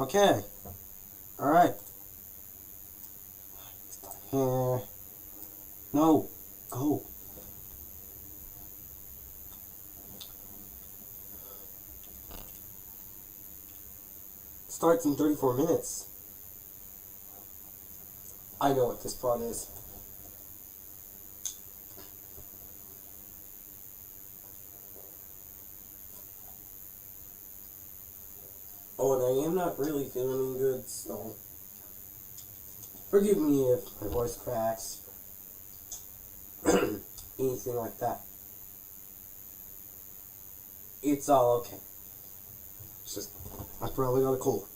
Okay. Alright. Here. No. Go. Starts in 34 minutes. I know what this part is. Oh, and I am not really feeling good, so forgive me if my voice cracks. Anything like that. It's all okay. It's just, I probably got a cold.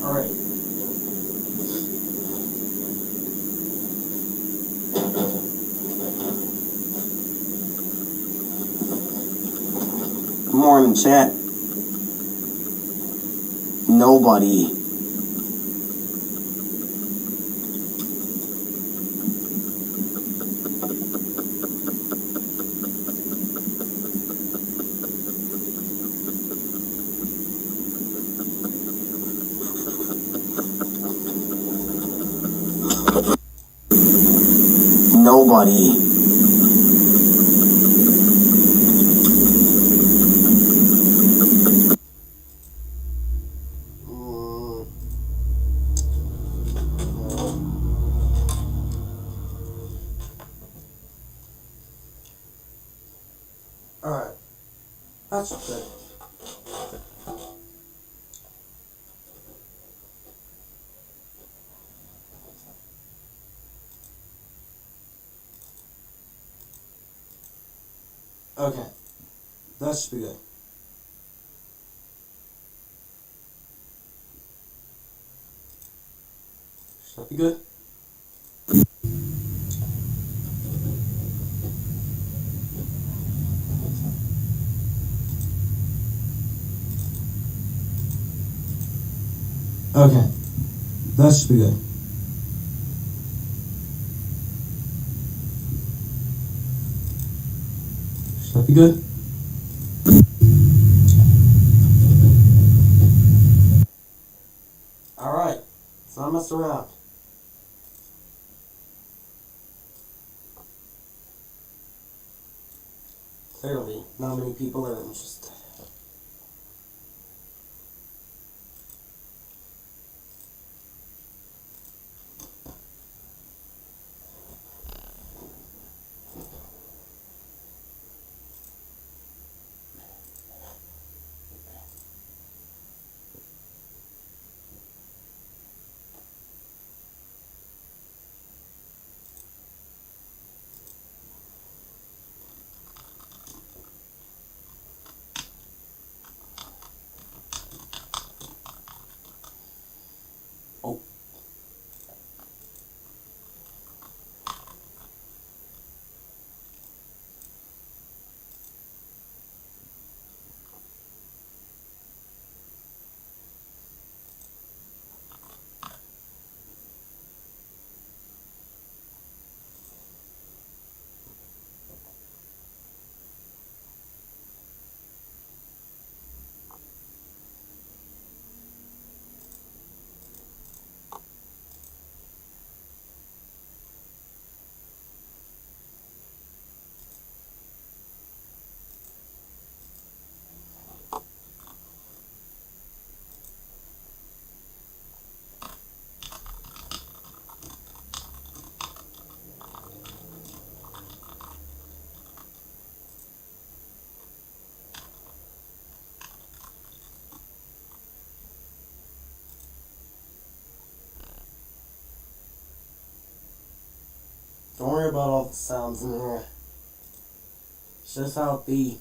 Alright. Good morning, chat. Nobody. Nobody. Alright. That's good. Okay. That should be good. Should that be good? Okay. That should be good. Should that be good? Alright. So I messed around. Clearly, not many people are interested. Don't worry about all the sounds in here. It's just how it be.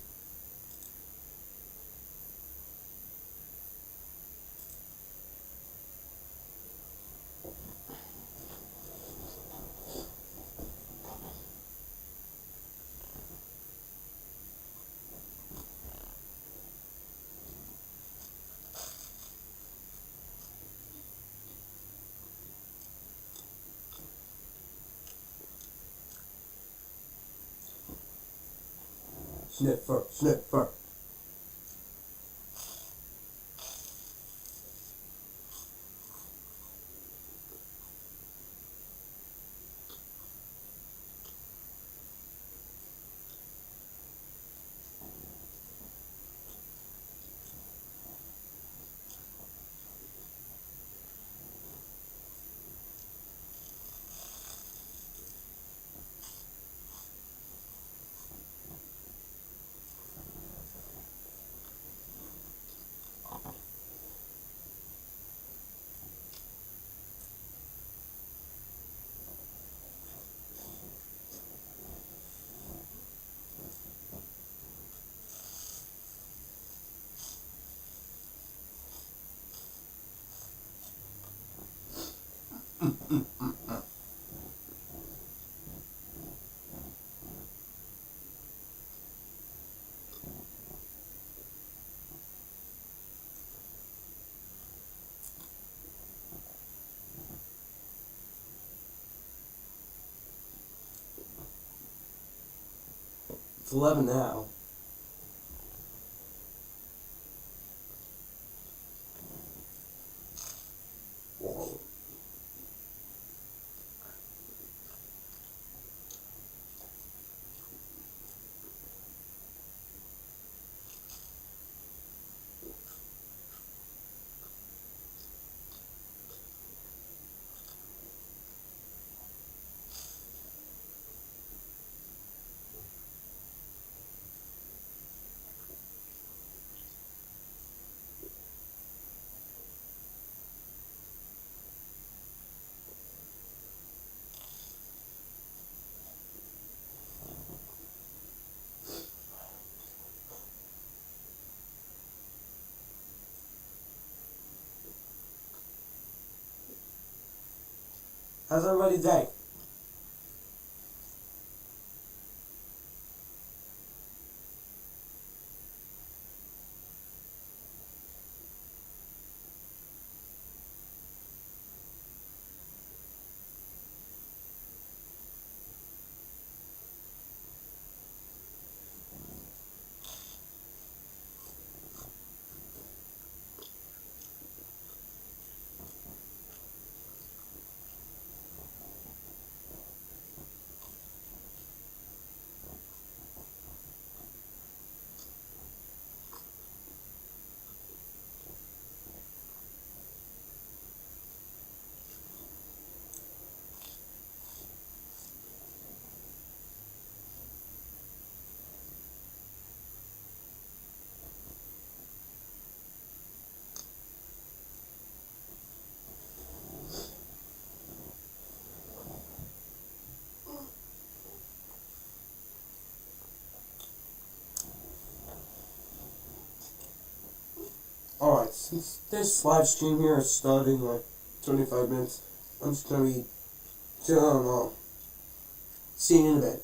Sniffer, sniffer. It's 11 now. Whoa. How's everybody's day? Alright, since this live stream here is starting like 25 minutes, I'm just gonna be chilling. See you in a bit.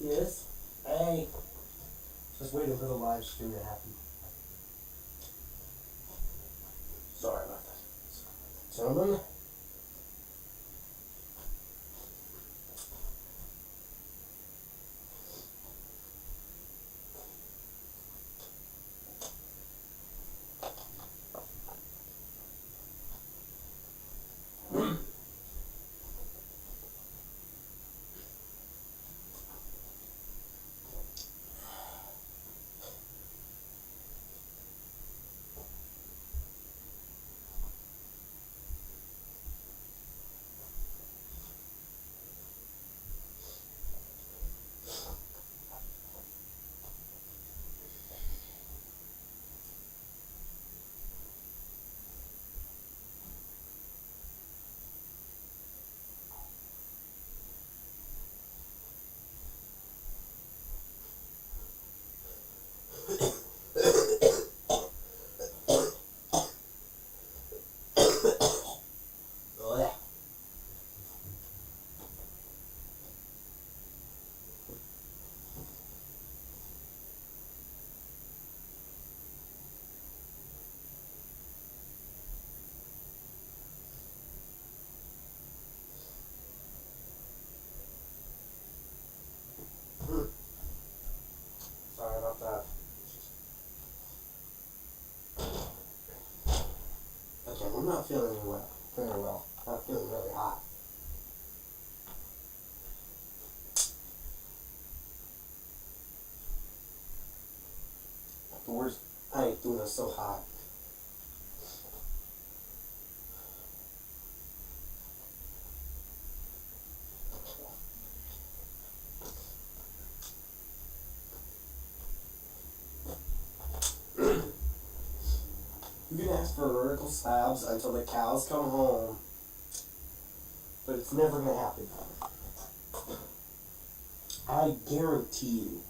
Yes. Hey. Just waiting for the live stream to happen. Sorry about that. Gentlemen. Sorry about that. Okay, I'm not feeling very well. I'm feeling really hot. The worst, I ain't doing it so hot. You can ask for vertical slabs until the cows come home, but it's never gonna happen. I guarantee you.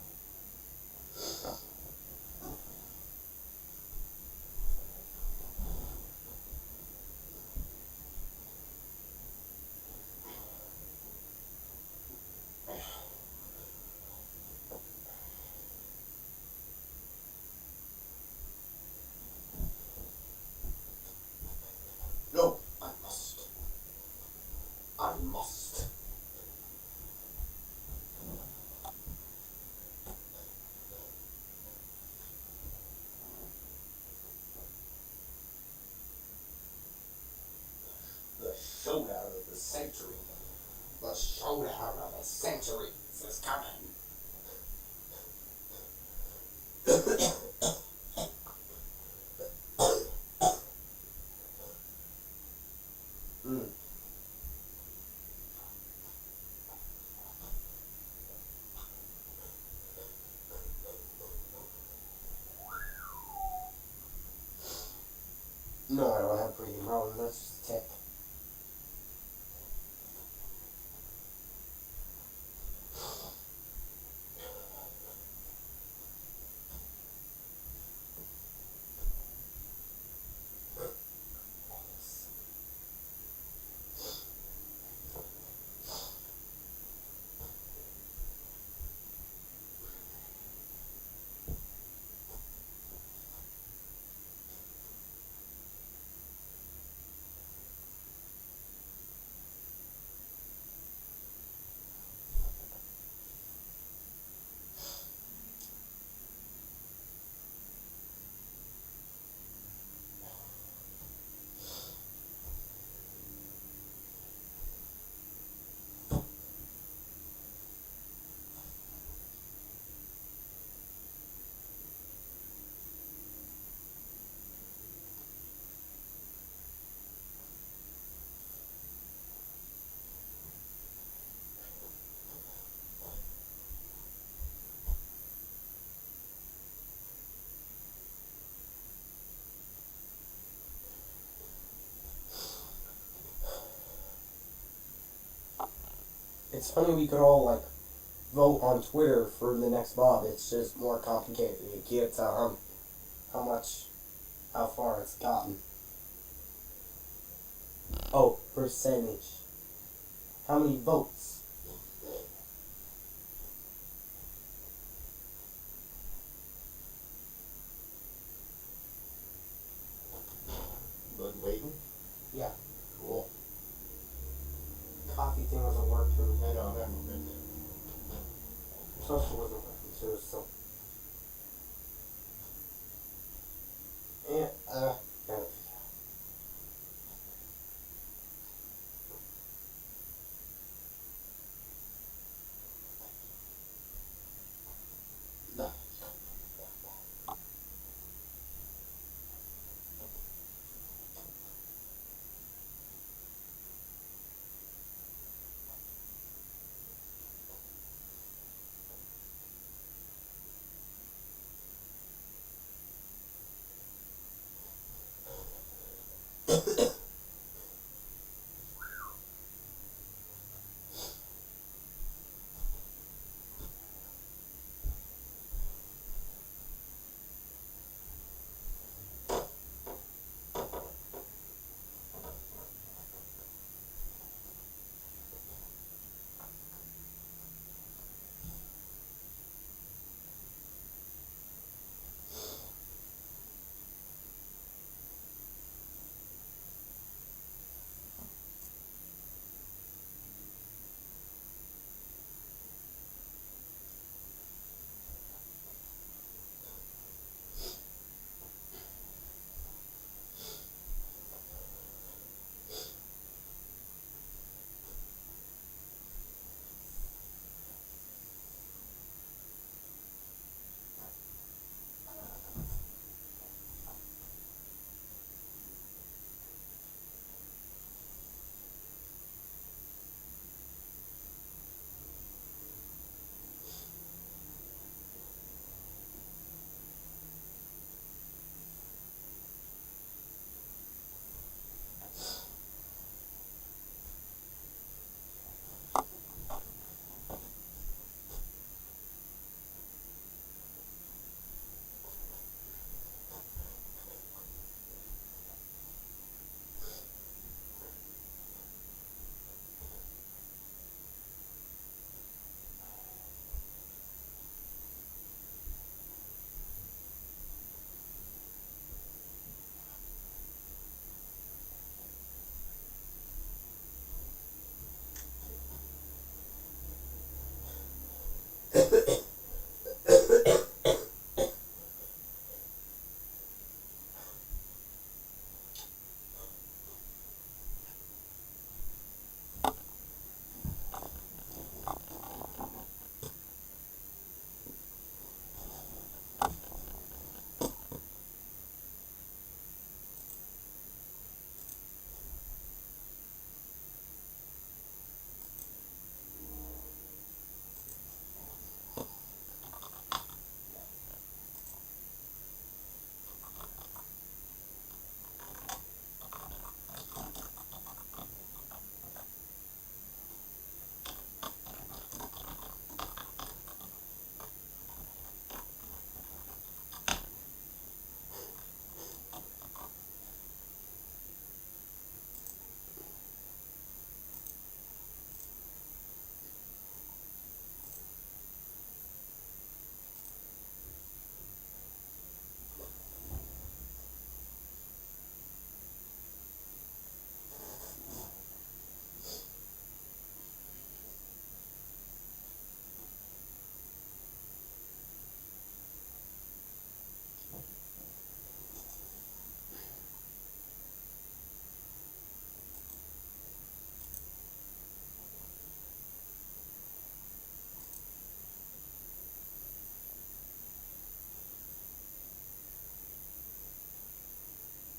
No, I must. I must. The showdown of the century. The showdown of the centuries is coming. No, I don't have breathing problems. That's just a tick. It's funny we could all vote on Twitter for the next mob. It's just more complicated. You can't tell how far it's gotten. Oh, percentage. How many votes? I I know, that would be plus it wasn't working too, so. Yeah, kind of.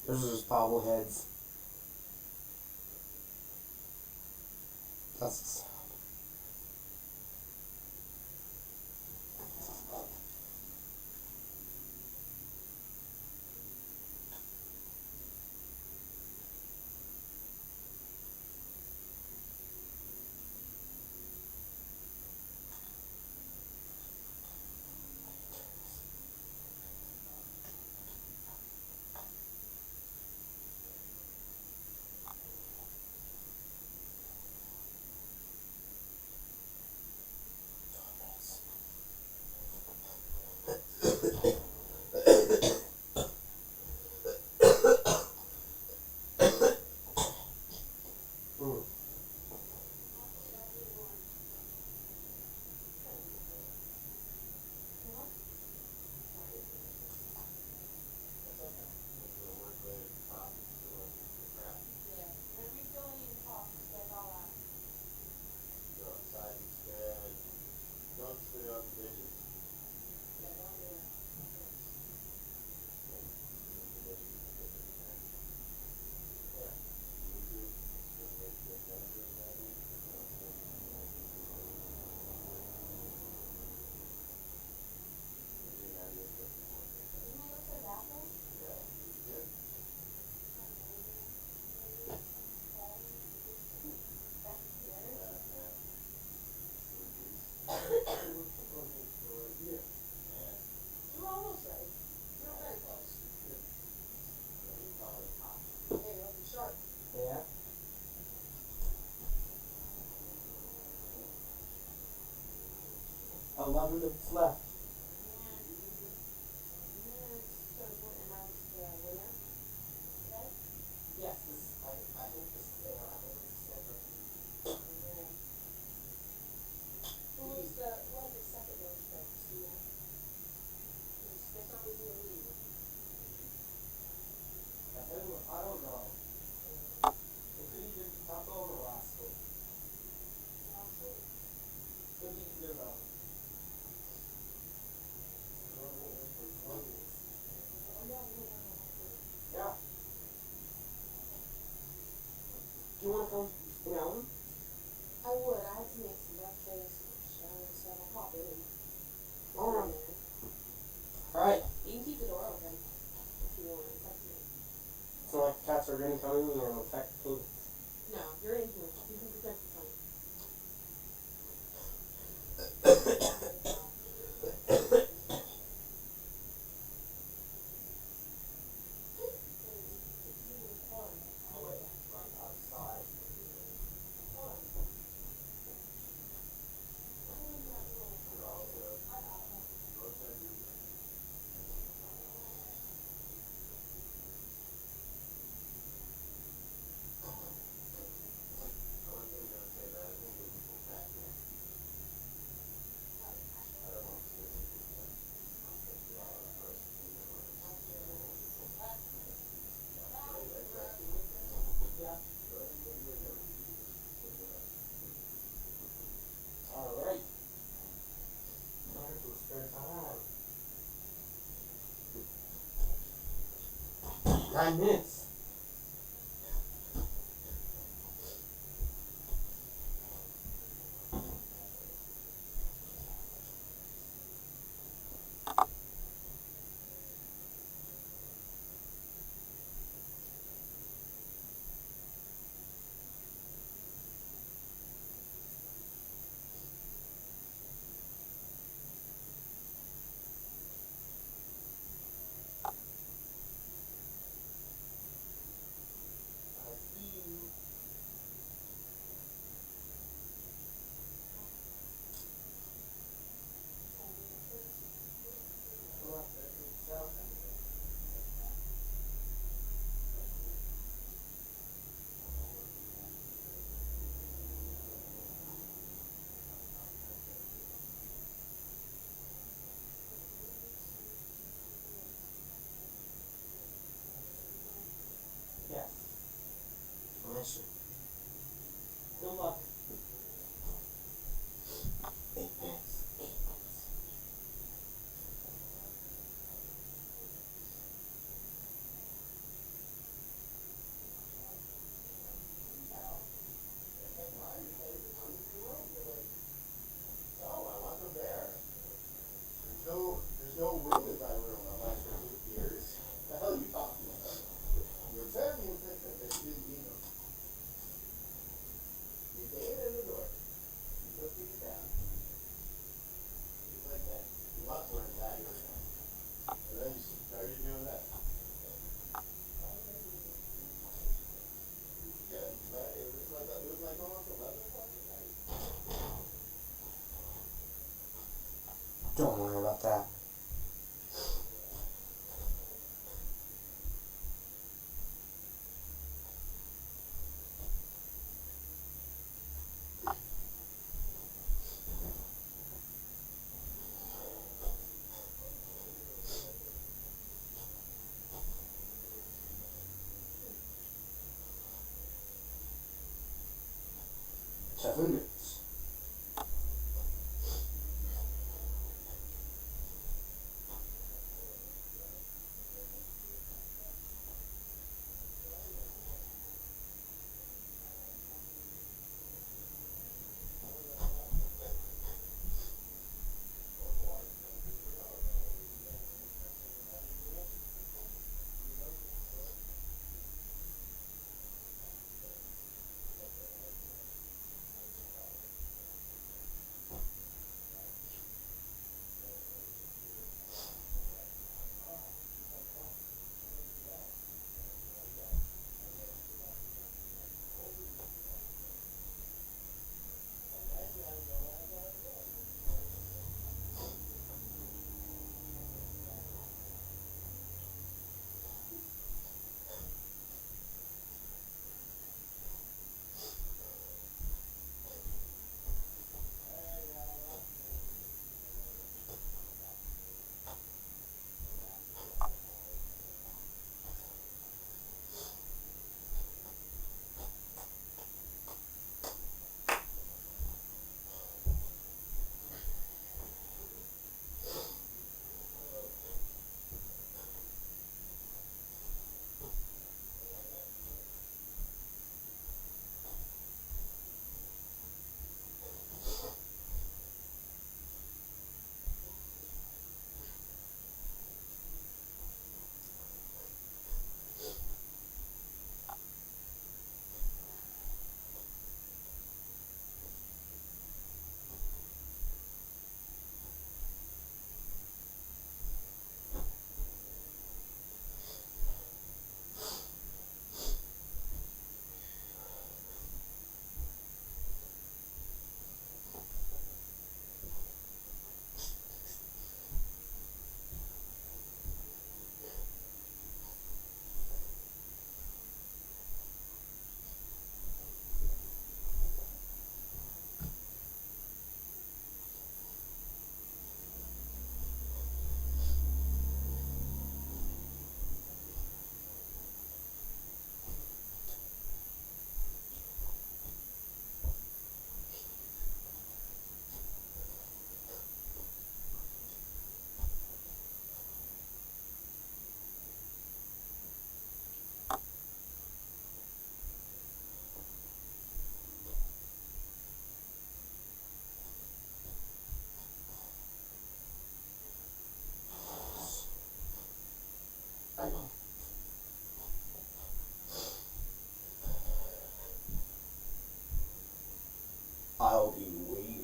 Those are just bobbleheads. That's 11 minutes left. Yes, I hope this is there. I hope it's December. I don't know. It could either be Taco or Roscoe. Could be either of them. Yeah. Do you want to come hang out with him? I would. I have to make some breakfast, shower and stuff. I'll pop in. Alright. Alright. You can keep the door open if you want. It's up to you. So like cats are gonna come in or will attack the king. No, you're in here. You can protect the phone. Alright. 9 minutes. Yes. Bless you. Good luck. 8 minutes. 8 minutes. There's no room in my room. I'm like, for 8 years? The hell are you talking about? You're telling me that you didn't need them. You stayed in the door. You took these down. Just like that. You lost one inside right now. And then you started doing that. Yeah, but it was like almost 11 o'clock at night. Don't worry about that. Seven minutes. I'll be waiting.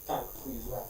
Kind of quickly as well.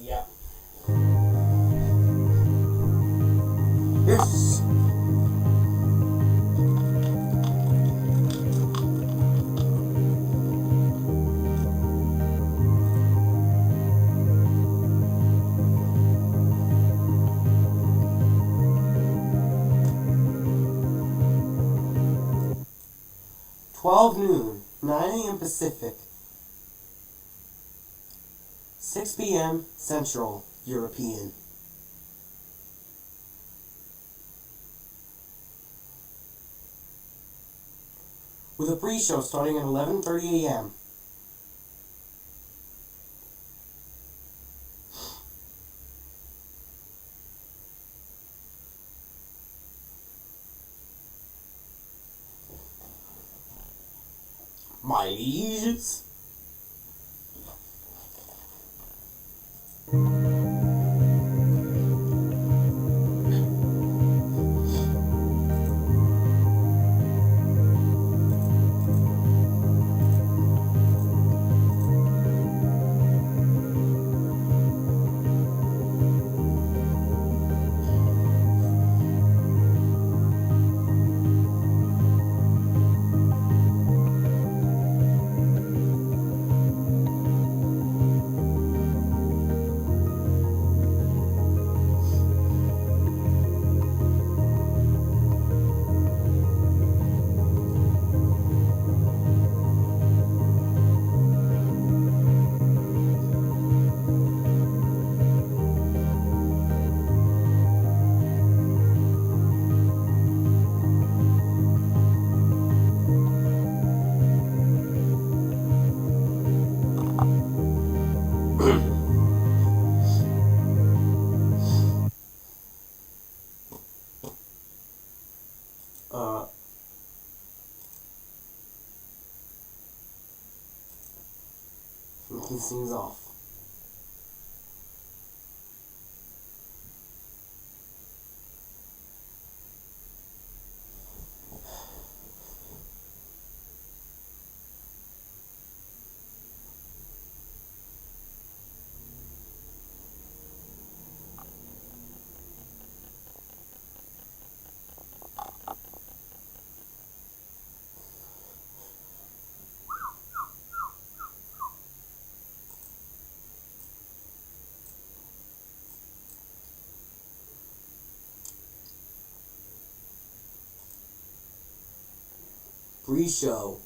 Yeah. Yes. (12 noon), 9 a.m. Pacific, 6 p.m. Central European. With a pre-show starting at 11:30 a.m. My lieges. These things off. pre-show.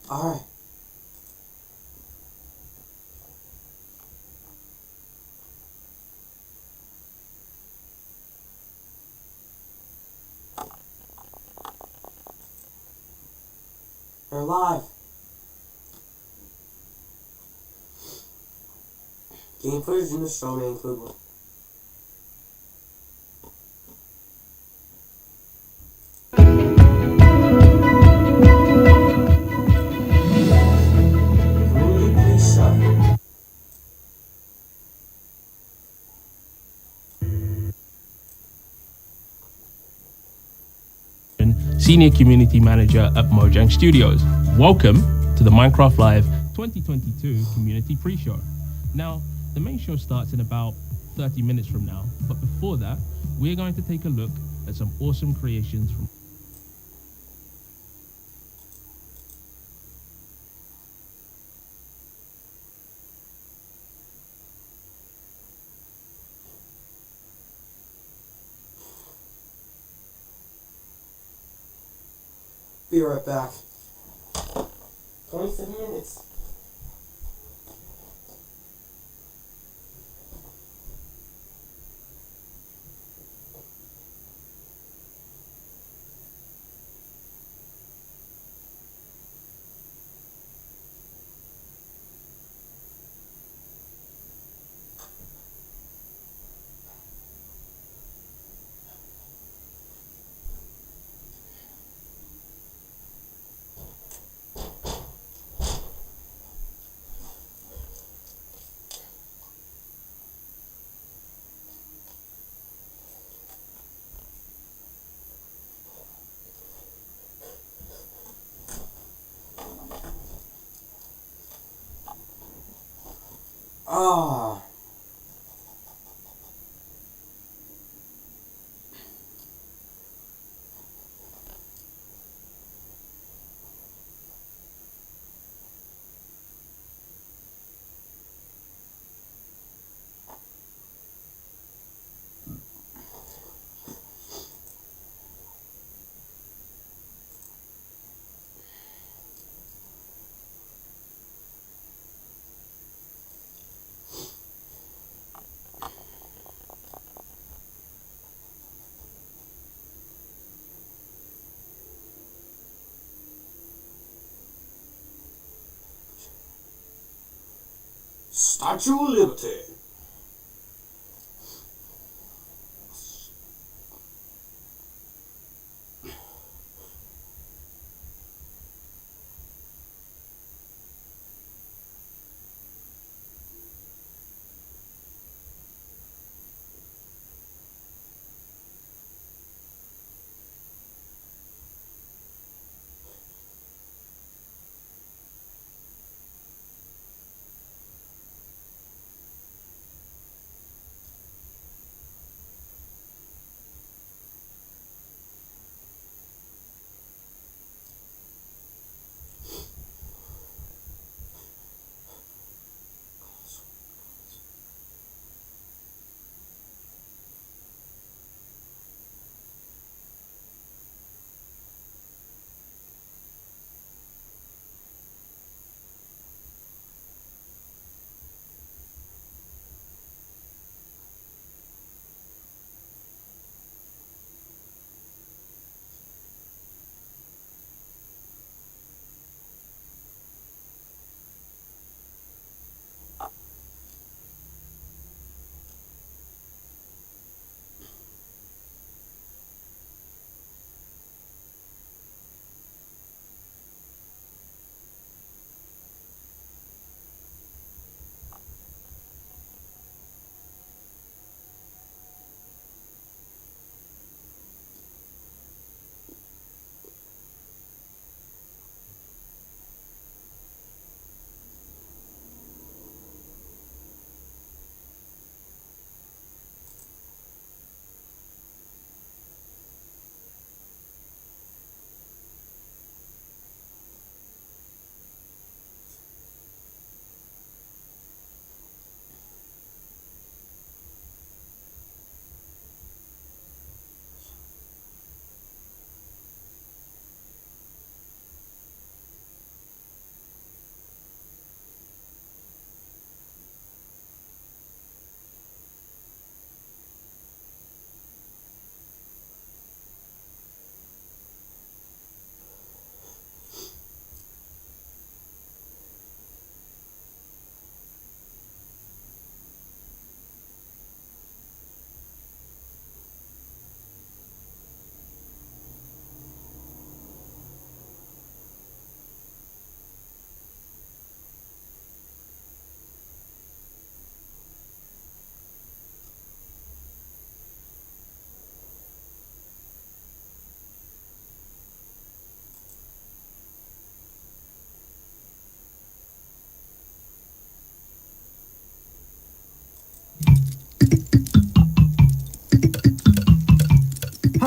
Alright. They're live. Game footage in the show may include one. Community pre-show. Senior Community Manager at Mojang Studios. Welcome to the Minecraft Live 2022 Community Pre-Show. Now, the main show starts in about 30 minutes from now, but before that, we're going to take a look at some awesome creations from Be right back. 27 minutes. Ah. Statue of Liberty.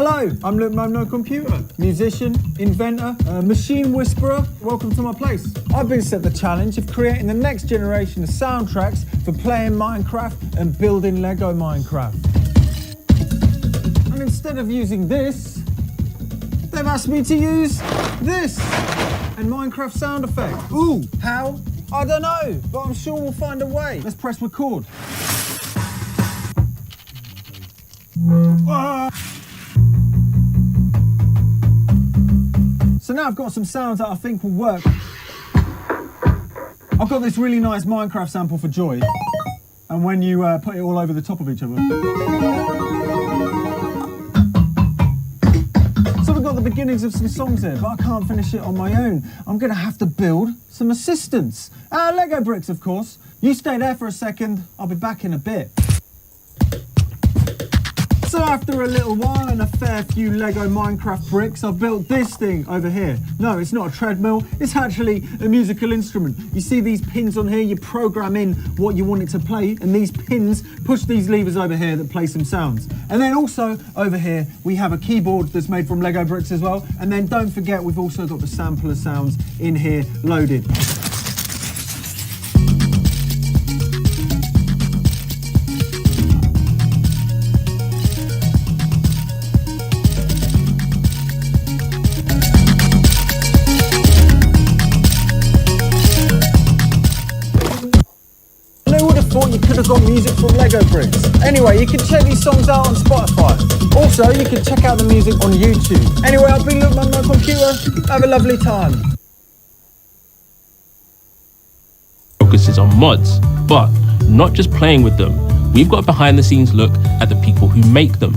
Hello, I'm Luke No Computer, musician, inventor, machine whisperer. Welcome to my place. I've been set the challenge of creating the next generation of soundtracks for playing Minecraft and building Lego Minecraft. And instead of using this, they've asked me to use this and Minecraft sound effect. Ooh, how? I don't know, but I'm sure we'll find a way. Let's press record. So now I've got some sounds that I think will work. I've got this really nice Minecraft sample for Joy, and when you put it all over the top of each other. So we've got the beginnings of some songs here, but I can't finish it on my own. I'm going to have to build some assistance. Lego bricks, of course. You stay there for a second, I'll be back in a bit. So after a little while and a fair few Lego Minecraft bricks, I've built this thing over here. No, it's not a treadmill, it's actually a musical instrument. You see these pins on here, you program in what you want it to play, and these pins push these levers over here that play some sounds. And then also over here, we have a keyboard that's made from Lego bricks as well. And then don't forget, we've also got the sampler sounds in here loaded. Thought you could have got music from Lego bricks. Anyway, you can check these songs out on Spotify. Also, you can check out the music on YouTube. Anyway, I've been Luke No Computer. Have a lovely time. Focuses on mods, but not just playing with them. We've got a behind the scenes look at the people who make them.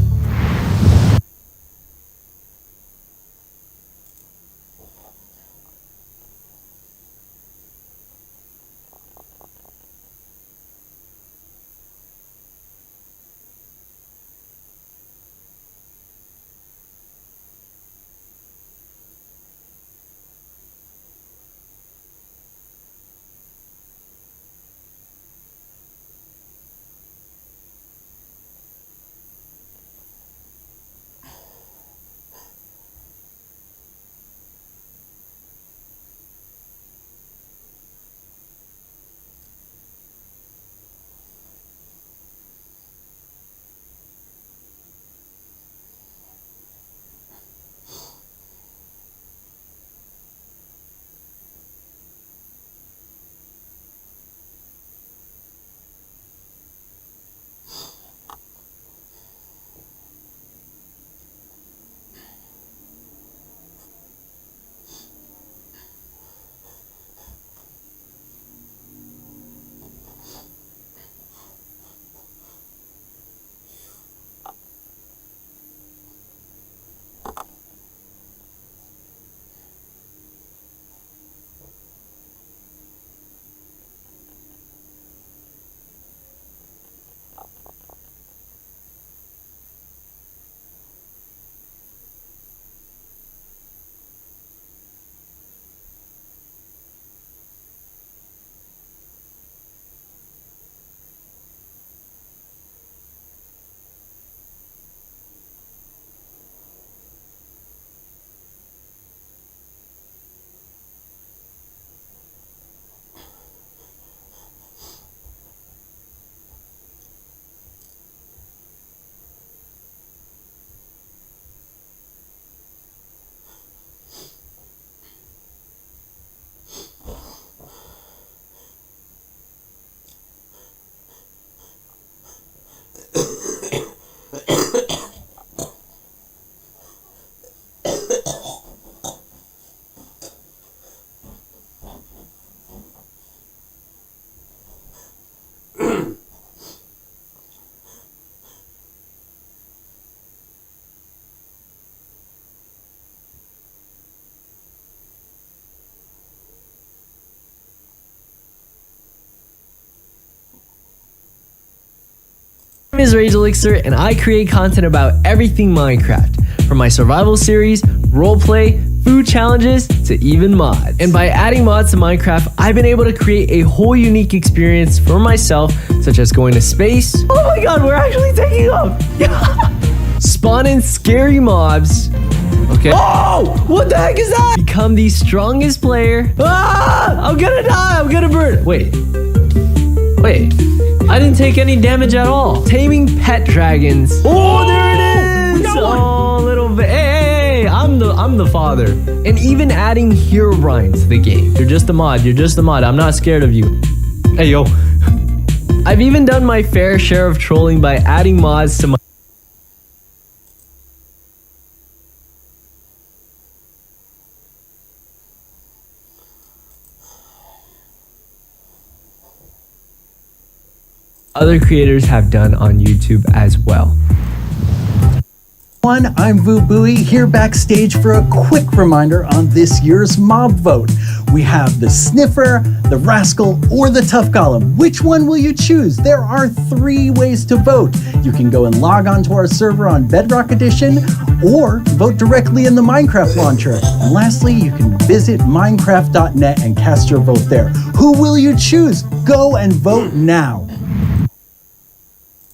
My name is Rage Elixir, and I create content about everything Minecraft, from my survival series, roleplay, food challenges, to even mods. And by adding mods to Minecraft, I've been able to create a whole unique experience for myself, such as going to space. Oh my god, we're actually taking off! spawn in scary mobs. Okay. Oh! What the heck is that? Become the strongest player. Ah! I'm gonna die. I'm gonna burn. Wait. I didn't take any damage at all. Taming pet dragons. Oh, there it is. Oh, little bit. Hey, I'm the father. And even adding Herobrine to the game. You're just a mod. I'm not scared of you. Hey, yo. I've even done my fair share of trolling by adding mods to my other creators have done on YouTube as well. I'm Vu Bui, here backstage for a quick reminder on this year's mob vote. We have the Sniffer, the Rascal, or the Tough Golem. Which one will you choose? There are 3 ways to vote. You can go and log on to our server on Bedrock Edition, or vote directly in the Minecraft launcher. And lastly, you can visit minecraft.net and cast your vote there. Who will you choose? Go and vote now.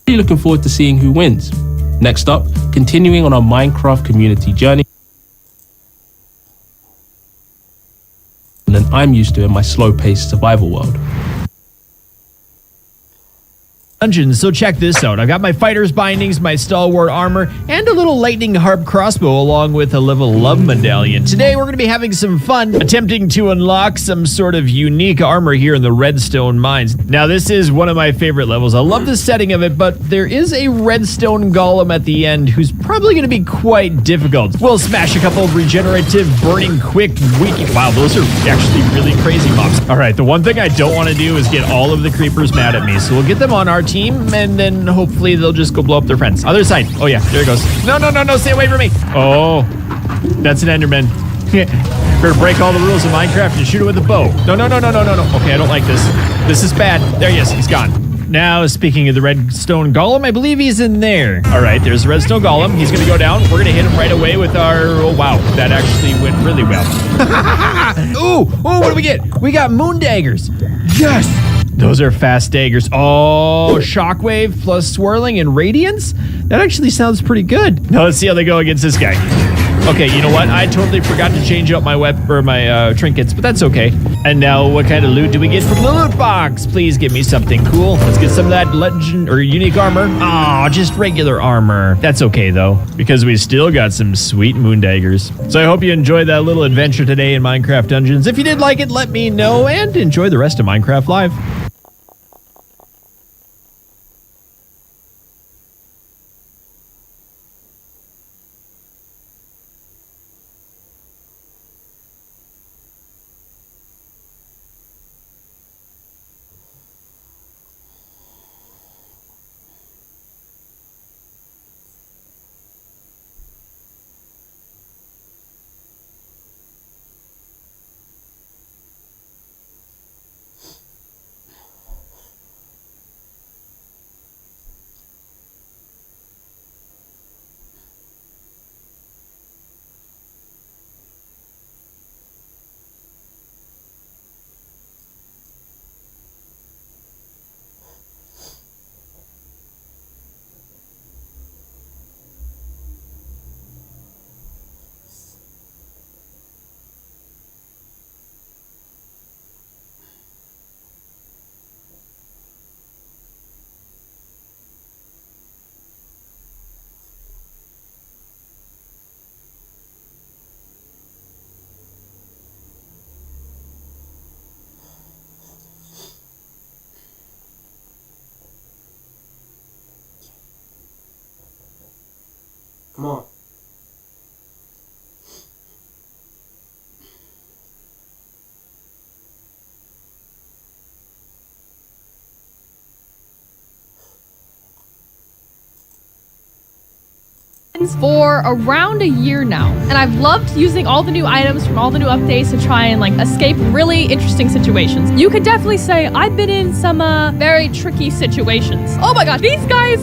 Really looking forward to seeing who wins. Next up, continuing on our Minecraft community journey than I'm used to in my slow-paced survival world. Dungeons, so check this out. I've got my fighter's bindings, my stalwart armor, and a little lightning harp crossbow along with a level love medallion. Today we're going to be having some fun attempting to unlock some sort of unique armor here in the redstone mines. Now this is one of my favorite levels. I love the setting of it, but there is a redstone golem at the end who's probably going to be quite difficult. We'll smash a couple of regenerative, burning quick, wow, those are actually really crazy mobs. All right, the one thing I don't want to do is get all of the creepers mad at me, so we'll get them on our team, and then hopefully they'll just go blow up their friends. Other side. Oh yeah, there it goes. No, stay away from me. Oh, that's an Enderman. We're gonna break all the rules of Minecraft and shoot it with a bow. No. Okay, I don't like this. This is bad. There he is. He's gone. Now, speaking of the redstone golem, I believe he's in there. All right, there's the redstone golem. He's gonna go down. We're gonna hit him right away with our, oh wow, that actually went really well. Ooh, what do we get? We got moon daggers. Yes! Those are fast daggers. Oh, shockwave plus swirling and radiance? That actually sounds pretty good. Now let's see how they go against this guy. Okay, you know what? I totally forgot to change out my my trinkets, but that's okay. And now, what kind of loot do we get from the loot box? Please give me something cool. Let's get some of that legend or unique armor. Oh, just regular armor. That's okay though, because we still got some sweet moon daggers. So I hope you enjoyed that little adventure today in Minecraft Dungeons. If you did like it, let me know, and enjoy the rest of Minecraft Live. Come on. For around a year now, and I've loved using all the new items from all the new updates to try and like escape really interesting situations. You could definitely say I've been in some very tricky situations. Oh my god, these guys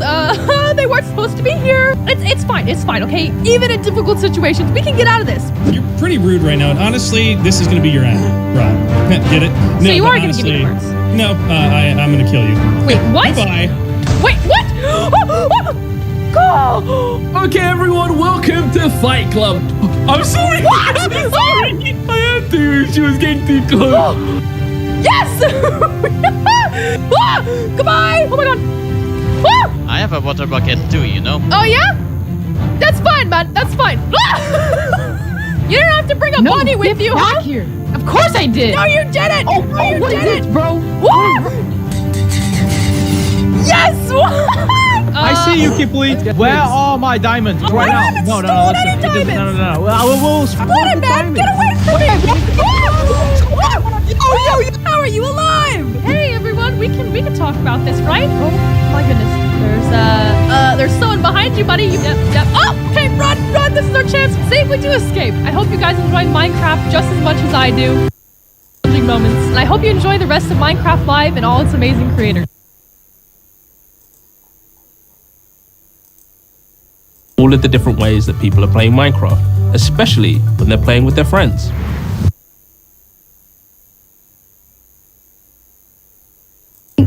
they weren't supposed to be here. It's fine, okay? Even in difficult situations, we can get out of this. You're pretty rude right now, and honestly, this is gonna be your end, Rob. Get it? No, so you are gonna give me the words? No, I'm gonna kill you. Wait, what? Goodbye. Wait, what? Go! Okay, everyone, welcome to Fight Club. I'm sorry. What? I'm sorry. I had to. She was getting too close. Yes! Goodbye! Oh my god! I have a water bucket too, you know. Oh yeah? That's fine, man. That's fine. You don't have to bring a bunny with you, huh? Here. Of course I did. No, you didn't. Oh, no, you what is didn't, it, bro? Yes! I see you, Kipley. Where are my diamonds? Right now. No, let's any diamonds. No. We'll Split it, man. Get away from me. How are you alive? Hey, everyone. We can talk about this, right? Oh my goodness. There's someone behind you, buddy. Yep. Oh, okay, run. This is our chance. See if we do escape. I hope you guys enjoy Minecraft just as much as I do. Moments. And I hope you enjoy the rest of Minecraft Live and all its amazing creators. All of the different ways that people are playing Minecraft, especially when they're playing with their friends.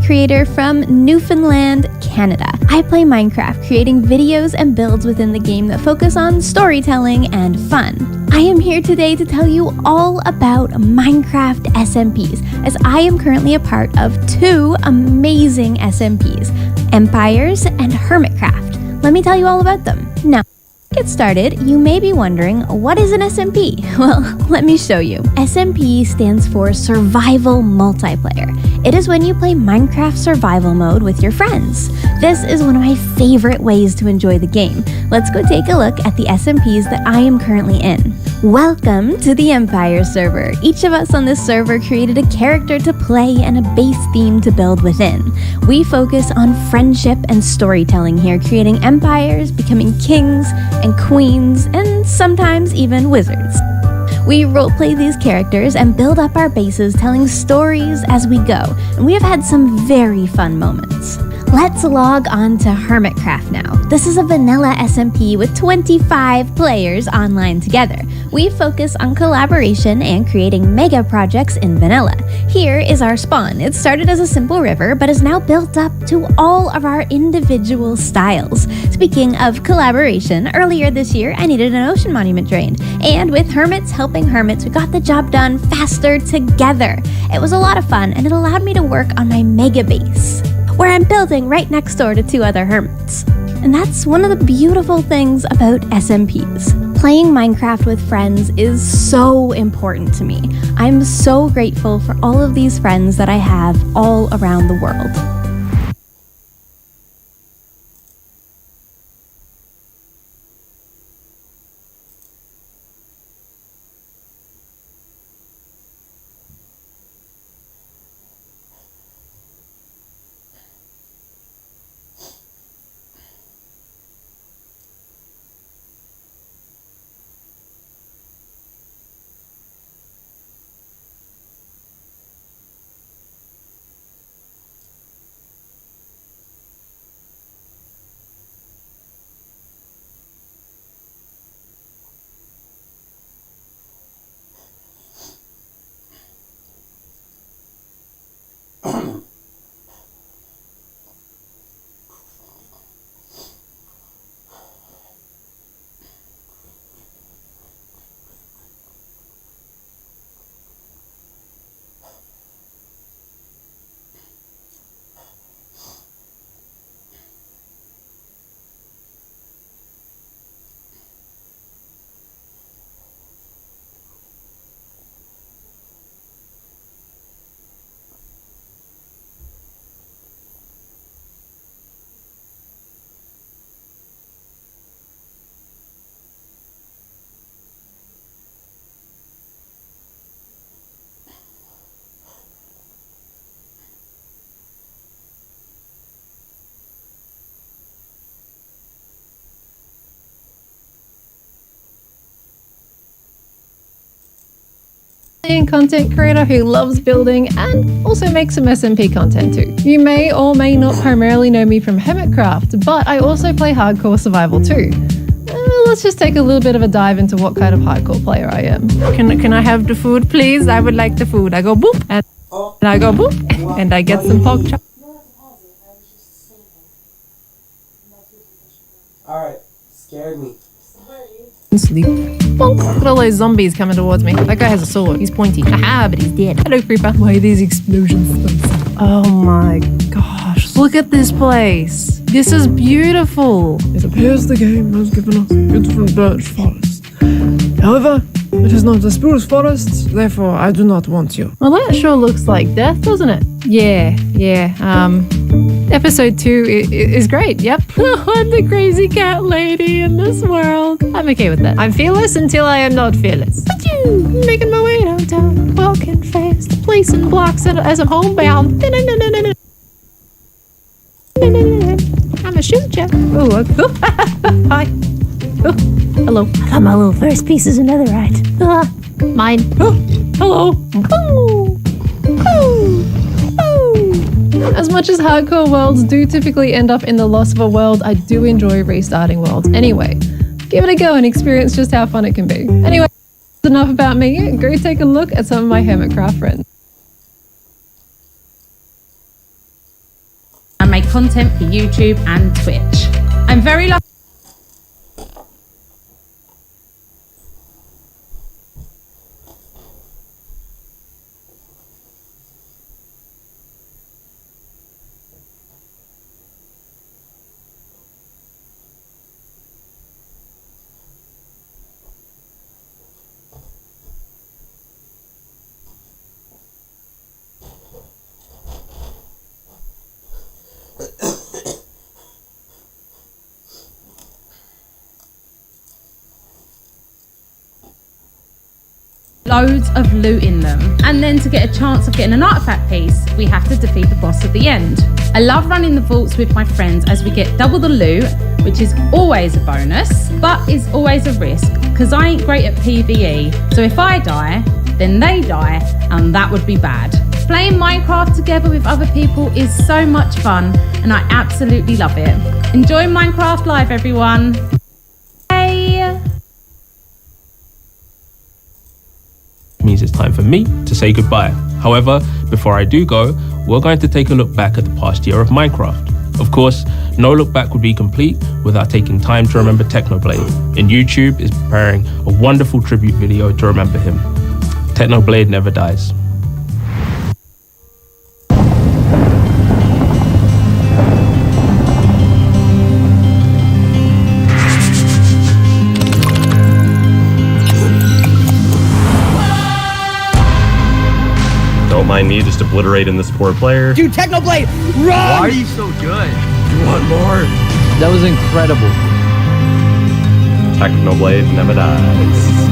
Creator from Newfoundland, Canada. I play Minecraft, creating videos and builds within the game that focus on storytelling and fun. I am here today to tell you all about Minecraft SMPs, as I am currently a part of 2 amazing SMPs, Empires and Hermitcraft. Let me tell you all about them. Now, to get started, you may be wondering, what is an SMP? Well, let me show you. SMP stands for Survival Multiplayer. It is when you play Minecraft Survival Mode with your friends. This is one of my favorite ways to enjoy the game. Let's go take a look at the SMPs that I am currently in. Welcome to the Empire server. Each of us on this server created a character to play and a base theme to build within. We focus on friendship and storytelling here, creating empires, becoming kings and queens, and sometimes even wizards. We roleplay these characters and build up our bases, telling stories as we go, and we have had some very fun moments. Let's log on to Hermitcraft now. This is a vanilla SMP with 25 players online together. We focus on collaboration and creating mega projects in vanilla. Here is our spawn. It started as a simple river, but is now built up to all of our individual styles. Speaking of collaboration, earlier this year I needed an ocean monument drained, and with hermits helping hermits, we got the job done faster together. It was a lot of fun, and it allowed me to work on my mega base, where I'm building right next door to 2 other hermits. And that's one of the beautiful things about SMPs. Playing Minecraft with friends is so important to me. I'm so grateful for all of these friends that I have all around the world. Content creator who loves building and also makes some SMP content too. You may or may not primarily know me from Hermitcraft, but I also play hardcore survival too. Let's just take a little bit of a dive into what kind of hardcore player I am. Can I have the food, please? I would like the food. I go boop, and I go boop, and I get some pork chop. Alright, scared me. Sleep. Bonk. Look at all those zombies coming towards me. That guy has a sword. He's pointy. Haha, but he's dead. Hello, creeper. Why are these explosions spicy? Oh my gosh. Look at this place. This is beautiful. It appears the game has given us a beautiful birch forest. However, it is not a spruce forest, therefore I do not want you. Well, that sure looks like death, doesn't it? Yeah. Episode 2 is great, yep. I'm the crazy cat lady in this world. I'm okay with that. I'm fearless until I am not fearless. Achoo! Making my way downtown, walking fast, placing blocks as I'm homebound. I'm a shooter. Oh, hi. Oh, hello. I got my little first pieces of netherite. Mine. Oh, hello. Ooh. Ooh. Ooh. As much as hardcore worlds do typically end up in the loss of a world, I do enjoy restarting worlds anyway. Give it a go and experience just how fun it can be. Anyway, that's enough about me. Go take a look at some of my Hermitcraft friends. I make content for YouTube and Twitch. I'm very lucky. Loads of loot in them. And then to get a chance of getting an artifact piece, we have to defeat the boss at the end. I love running the vaults with my friends as we get double the loot, which is always a bonus, but is always a risk, because I ain't great at PvE. So if I die, then they die, and that would be bad. Playing Minecraft together with other people is so much fun, and I absolutely love it. Enjoy Minecraft Live, everyone. Hey! Means it's time for me to say goodbye. However, before I do go, we're going to take a look back at the past year of Minecraft. Of course, no look back would be complete without taking time to remember Technoblade, and YouTube is preparing a wonderful tribute video to remember him. Technoblade never dies. Don't mind me just obliterating this poor player. Dude, Technoblade, run! Why are you so good? You want more? That was incredible. Technoblade never dies.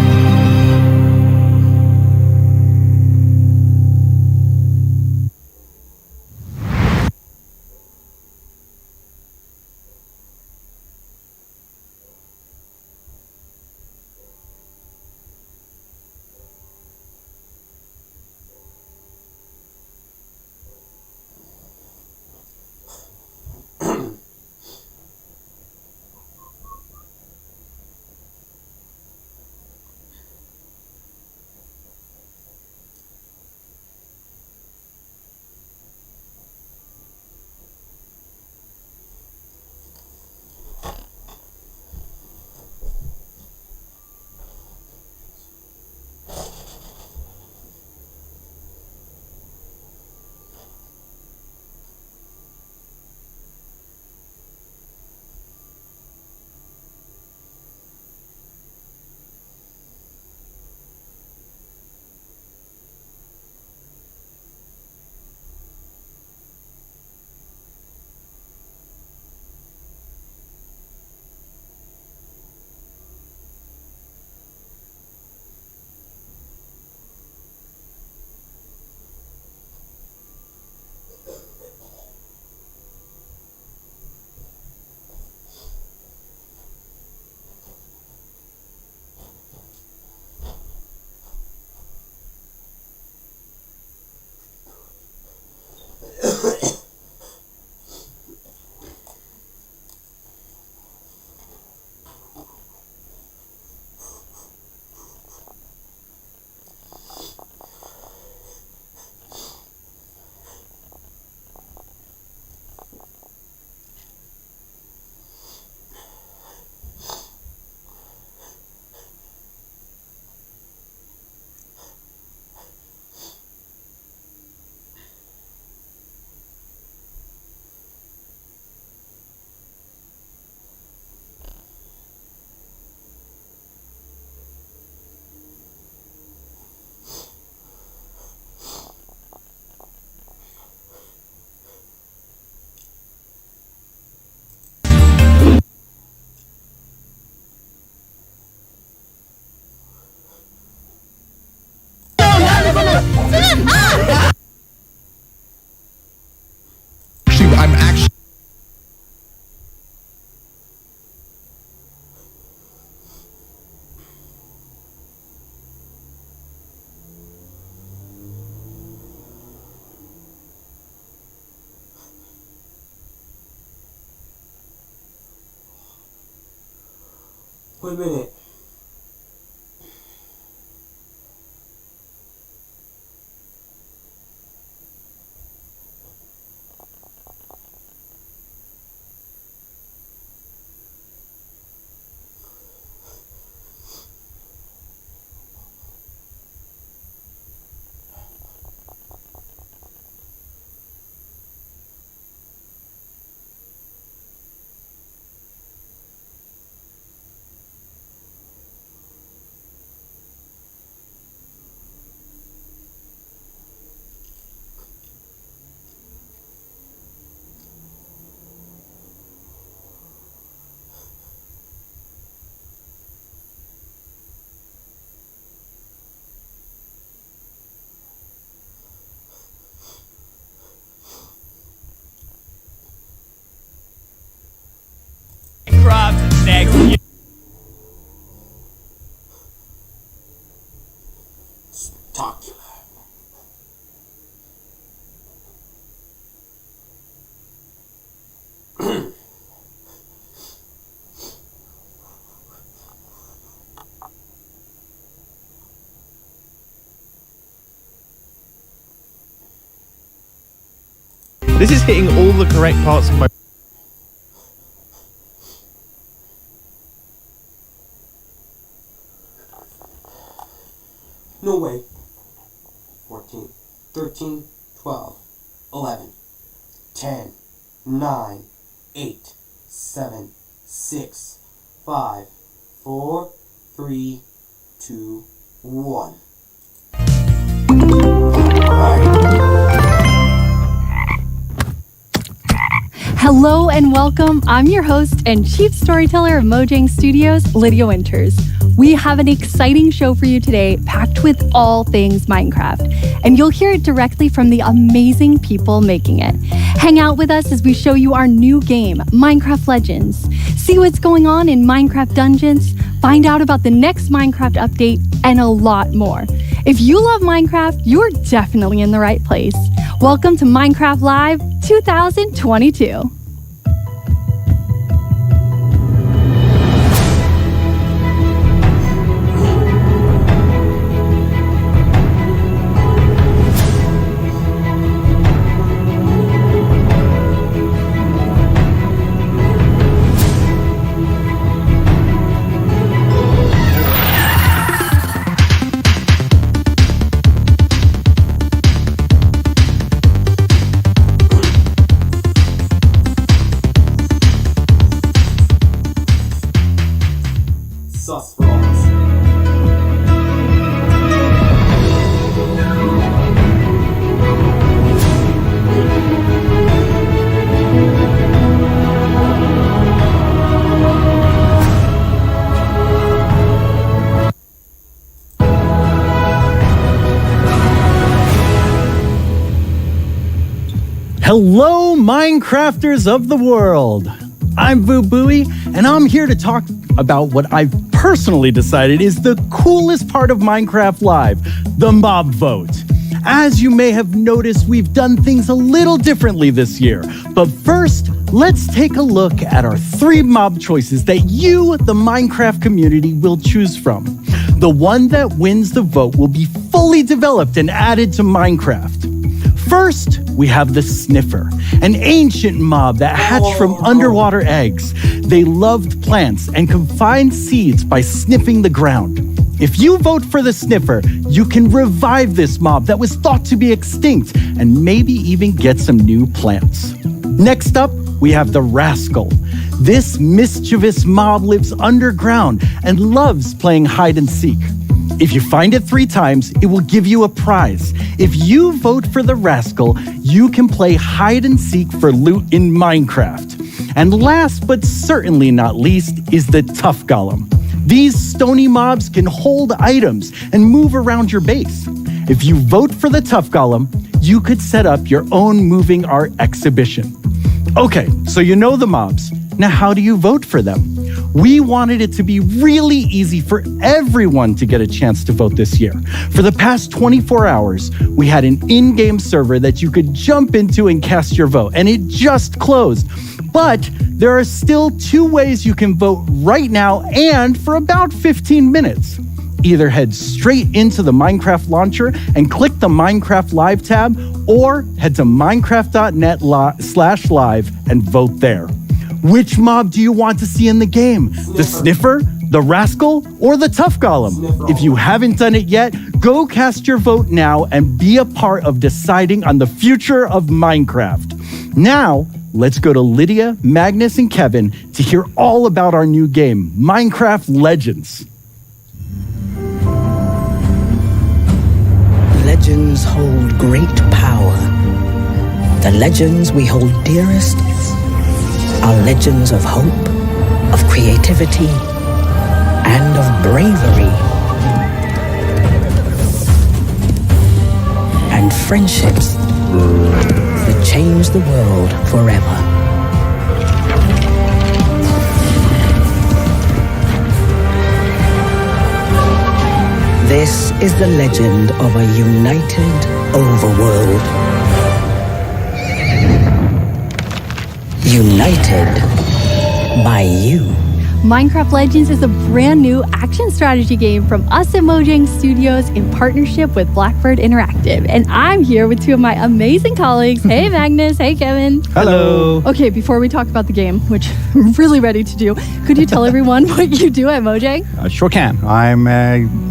Wait a minute. Next. Spectacular. This is hitting all the correct parts of my... No way. 14, 13, 12, 11, 10, 9, 8, 7, 6, 5, 4, 3, 2, 1. Hello and welcome. I'm your host and chief storyteller of Mojang Studios, Lydia Winters. We have an exciting show for you today, packed with all things Minecraft, and you'll hear it directly from the amazing people making it. Hang out with us as we show you our new game, Minecraft Legends. See what's going on in Minecraft Dungeons, find out about the next Minecraft update, and a lot more. If you love Minecraft, you're definitely in the right place. Welcome to Minecraft Live 2022. Sus frogs. Hello, Minecrafters of the world. I'm Vu Bui, and I'm here to talk about what I've personally decided is the coolest part of Minecraft Live, the mob vote. As you may have noticed, we've done things a little differently this year. But first, let's take a look at our 3 mob choices that you, the Minecraft community, will choose from. The one that wins the vote will be fully developed and added to Minecraft. First, we have the Sniffer, an ancient mob that hatched from underwater eggs. They loved plants and could find seeds by sniffing the ground. If you vote for the Sniffer, you can revive this mob that was thought to be extinct and maybe even get some new plants. Next up, we have the Rascal. This mischievous mob lives underground and loves playing hide and seek. If you find it 3 times, it will give you a prize. If you vote for the Rascal, you can play hide and seek for loot in Minecraft. And last but certainly not least is the Tough Golem. These stony mobs can hold items and move around your base. If you vote for the Tough Golem, you could set up your own moving art exhibition. Okay, so you know the mobs. Now how do you vote for them? We wanted it to be really easy for everyone to get a chance to vote this year. For the past 24 hours, we had an in-game server that you could jump into and cast your vote, and it just closed. But there are still 2 ways you can vote right now and for about 15 minutes. Either head straight into the Minecraft launcher and click the Minecraft Live tab, or head to minecraft.net/live and vote there. Which mob do you want to see in the game? The Sniffer, the Rascal, or the Tough Golem? If you haven't done it yet, go cast your vote now and be a part of deciding on the future of Minecraft. Now, let's go to Lydia, Magnus, and Kevin to hear all about our new game, Minecraft Legends. Legends hold great power. The legends we hold dearest are legends of hope, of creativity, and of bravery. And friendships that change the world forever. This is the legend of a united overworld. United by you. Minecraft Legends is a brand new action strategy game from us at Mojang Studios in partnership with Blackbird Interactive. And I'm here with 2 of my amazing colleagues. Hey, Magnus. Hey, Kevin. Hello. Okay, before we talk about the game, which I'm really ready to do, could you tell everyone what you do at Mojang? Sure can. I'm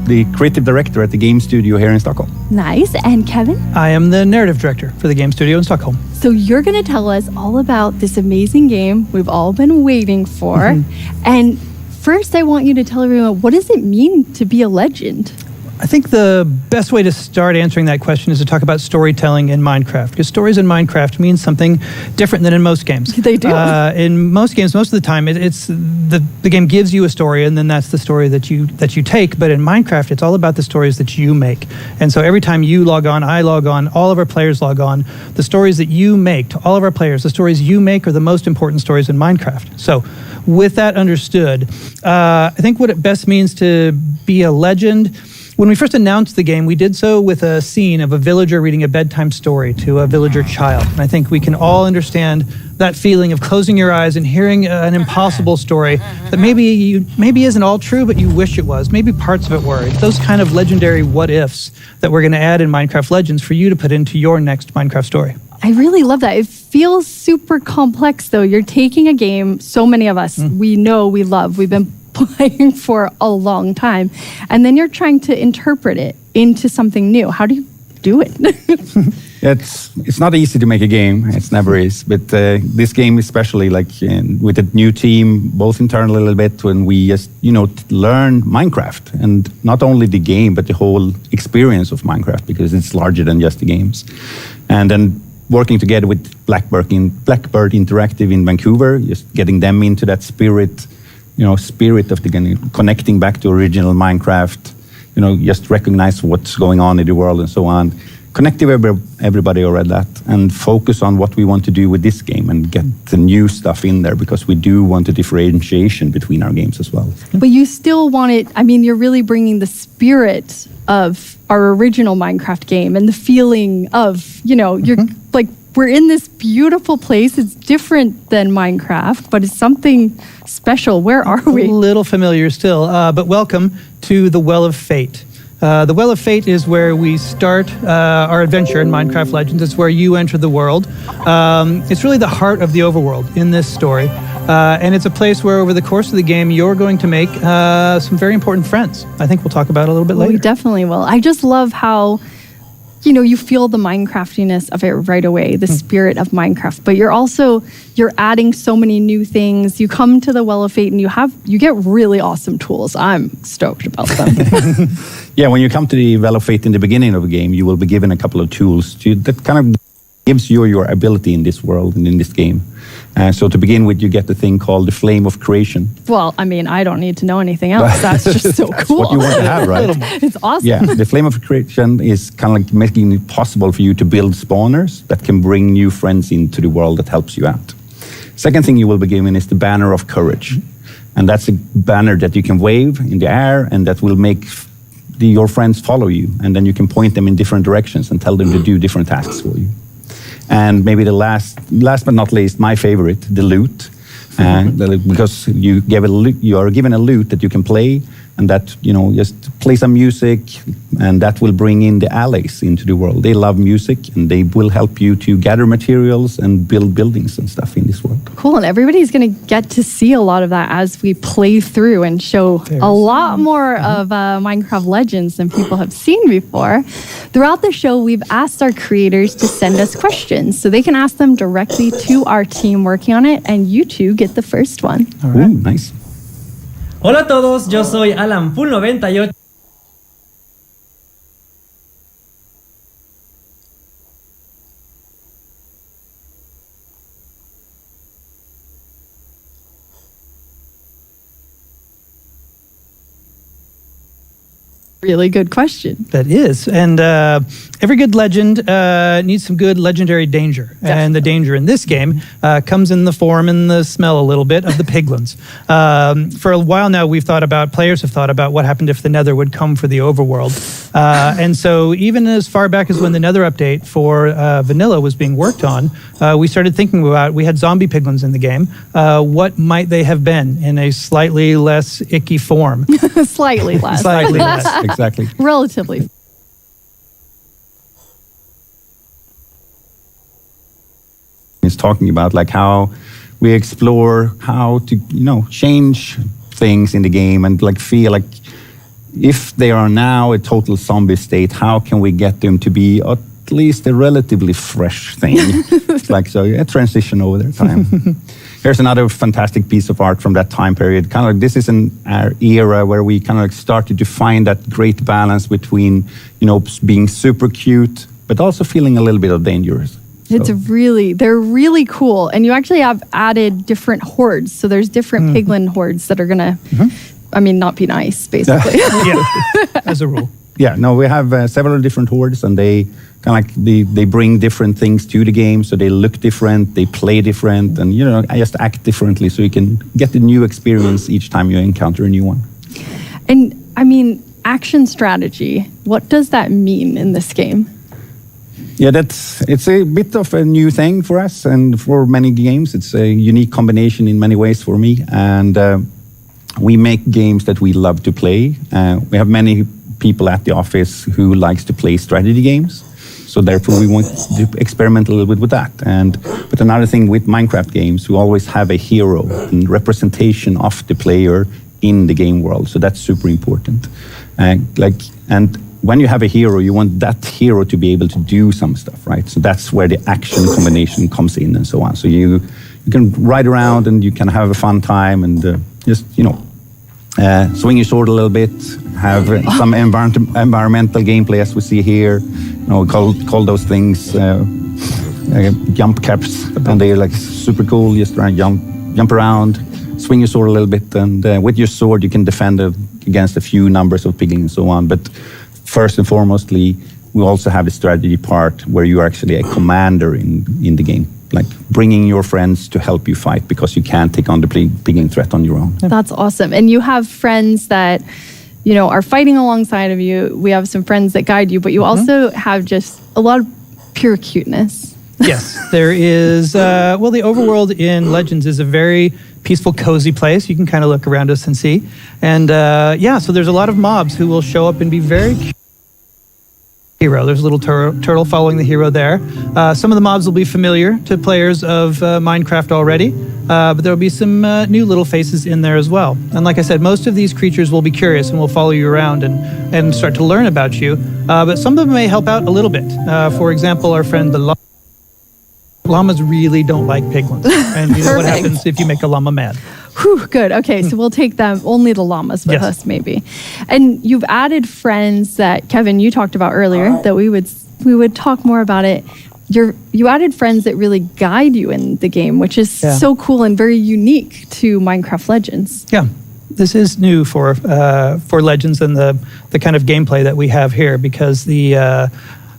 the creative director at the game studio here in Stockholm. Nice. And Kevin? I am the narrative director for the game studio in Stockholm. So you're going to tell us all about this amazing game we've all been waiting for. And first, I want you to tell everyone, what does it mean to be a legend? I think the best way to start answering that question is to talk about storytelling in Minecraft, because stories in Minecraft mean something different than in most games. They do. In most games, most of the time, it's the game gives you a story, and then that's the story that you take. But in Minecraft, it's all about the stories that you make. And so every time you log on, I log on, all of our players log on. The stories that you make to all of our players, the stories you make are the most important stories in Minecraft. So with that understood, I think what it best means to be a legend. When we first announced the game, we did so with a scene of a villager reading a bedtime story to a villager child. And I think we can all understand that feeling of closing your eyes and hearing an impossible story that maybe isn't all true, but you wish it was. Maybe parts of it were. It's those kind of legendary what-ifs that we're going to add in Minecraft Legends for you to put into your next Minecraft story. I really love that. It feels super complex, though. You're taking a game so many of us we know, we love, we've been playing for a long time, and then you're trying to interpret it into something new. How do you do it? It's not easy to make a game. It never is. But this game, especially with a new team, both internally a little bit, when we just learn Minecraft, and not only the game but the whole experience of Minecraft, because it's larger than just the games. And then working together with Blackbird Interactive in Vancouver, just getting them into that spirit of the game, connecting back to original Minecraft, just recognize what's going on in the world and so on. Connect everybody around that and focus on what we want to do with this game and get the new stuff in there, because we do want a differentiation between our games as well. But you still want it, you're really bringing the spirit of our original Minecraft game and the feeling of, you're like, we're in this beautiful place. It's different than Minecraft, but it's something special. Where are we? A little familiar still, but welcome to the Well of Fate. The Well of Fate is where we start our adventure in Minecraft Legends. It's where you enter the world. It's really the heart of the overworld in this story. And it's a place where over the course of the game, you're going to make some very important friends. I think we'll talk about it a little bit later. We definitely will. I just love how you feel the Minecraftiness of it right away, the spirit of Minecraft, but you're adding so many new things. You come to the Well of Fate and you get really awesome tools. I'm stoked about them. Yeah, when you come to the Well of Fate in the beginning of the game, you will be given a couple of tools that kind of gives you your ability in this world and in this game. So to begin with, you get the thing called the Flame of Creation. Well, I don't need to know anything else. That's just so That's cool. what you want to have, right? It's awesome. Yeah, the Flame of Creation is kind of like making it possible for you to build spawners that can bring new friends into the world that helps you out. Second thing you will be given is the Banner of Courage. And that's a banner that you can wave in the air, and that will make your friends follow you. And then you can point them in different directions and tell them to do different tasks for you. And maybe the last but not least, my favorite, the loot. Because you are given a loot that you can play, and that, just play some music, and that will bring in the allies into the world. They love music, and they will help you to gather materials and build buildings and stuff in this world. Cool, and everybody's going to get to see a lot of that as we play through and show a lot more of Minecraft Legends than people have seen before. Throughout the show, we've asked our creators to send us questions, so they can ask them directly to our team working on it, and you two get the first one. All right. Ooh, nice. Hola a todos, yo soy Alan Pool 98. Really good question. That is. And every good legend needs some good legendary danger. Definitely. And the danger in this game comes in the form and the smell a little bit of the piglins. For a while now, players have thought about what happened if the Nether would come for the overworld. And so even as far back as when the Nether update for Vanilla was being worked on, we started thinking about, we had zombie piglins in the game. What might they have been in a slightly less icky form? Slightly less. Slightly less. Exactly. Relatively. It's talking about like how we explore how to, change things in the game, and like feel like if they are now a total zombie state, how can we get them to be at least a relatively fresh thing? It's like, so a transition over their time. Here's another fantastic piece of art from that time period. Kind of like this is an era where we kind of like started to find that great balance between, being super cute, but also feeling a little bit of dangerous. They're really cool. And you actually have added different hordes. So there's different piglin hordes that are going to, not be nice, basically. Yeah, as a rule. Yeah, no, we have several different hordes, and they kind of like they bring different things to the game, so they look different, they play different, and just act differently, so you can get a new experience each time you encounter a new one. And action strategy. What does that mean in this game? Yeah, it's a bit of a new thing for us, and for many games, it's a unique combination in many ways for me. And we make games that we love to play. We have many people at the office who likes to play strategy games, so therefore we want to experiment a little bit with that. But another thing with Minecraft games, we always have a hero and representation of the player in the game world, so that's super important. And when you have a hero, you want that hero to be able to do some stuff, right? So that's where the action combination comes in and so on. So you can ride around and you can have a fun time and just swing your sword a little bit, have some environmental gameplay as we see here. We call those things jump caps, and they're like super cool. Just jump around, swing your sword a little bit, and with your sword you can defend against a few numbers of piglins and so on. But first and foremostly, we also have the strategy part where you are actually a commander in the game, like bringing your friends to help you fight because you can't take on the piglin threat on your own. That's awesome. And you have friends that, are fighting alongside of you. We have some friends that guide you, but you also have just a lot of pure cuteness. Yes, there is. The overworld in Legends is a very peaceful, cozy place. You can kind of look around us and see. And so there's a lot of mobs who will show up and be very cute. Hero. There's a little turtle following the hero there. Some of the mobs will be familiar to players of Minecraft already, but there will be some new little faces in there as well. And like I said, most of these creatures will be curious and will follow you around and start to learn about you. But some of them may help out a little bit. For example, our friend the llamas really don't like piglins. And you know what happens if you make a llama mad. Whew, good. Okay, so we'll take them, only the llamas with us maybe. And you've added friends that, Kevin, you talked about earlier, that we would talk more about it. You added friends that really guide you in the game, which is so cool and very unique to Minecraft Legends. Yeah, this is new for Legends and the kind of gameplay that we have here, because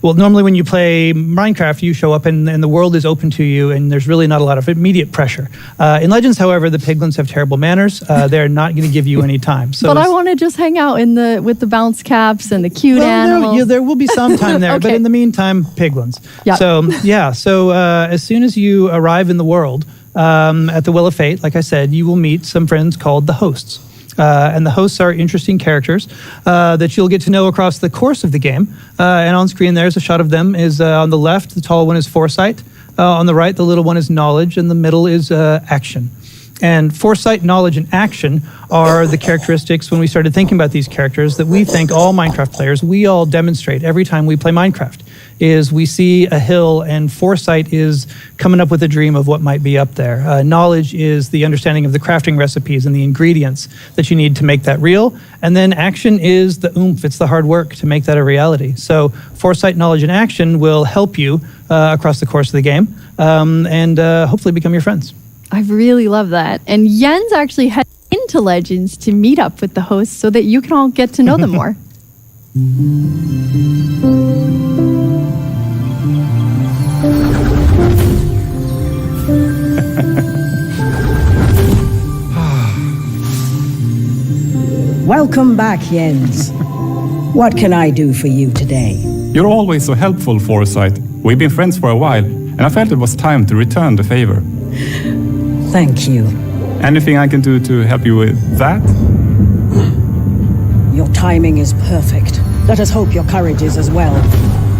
well, normally when you play Minecraft, you show up and the world is open to you, and there's really not a lot of immediate pressure. In Legends, however, the piglins have terrible manners. They're not going to give you any time. So but I want to just hang out with the bounce caps and the cute animals. There will be some time there, Okay. but in the meantime, piglins. Yep. So as soon as you arrive in the world, at the Well of Fate, like I said, you will meet some friends called the hosts. And the hosts are interesting characters that you'll get to know across the course of the game. And on screen, there's a shot of them. Is on the left, the tall one is Foresight. On the right, the little one is Knowledge. And the middle is Action. And Foresight, Knowledge, and Action are the characteristics when we started thinking about these characters that we think all Minecraft players, we all demonstrate every time we play Minecraft, is we see a hill and Foresight is coming up with a dream of what might be up there. Knowledge is the understanding of the crafting recipes and the ingredients that you need to make that real. And then Action is the oomph, it's the hard work to make that a reality. So Foresight, Knowledge, and Action will help you across the course of the game and hopefully become your friends. I really love that. And Jens actually headed into Legends to meet up with the hosts so that you can all get to know them more. Welcome back, Jens. What can I do for you today? You're always so helpful, Foresight. We've been friends for a while, and I felt it was time to return the favor. Thank you. Anything I can do to help you with that? Your timing is perfect. Let us hope your courage is as well.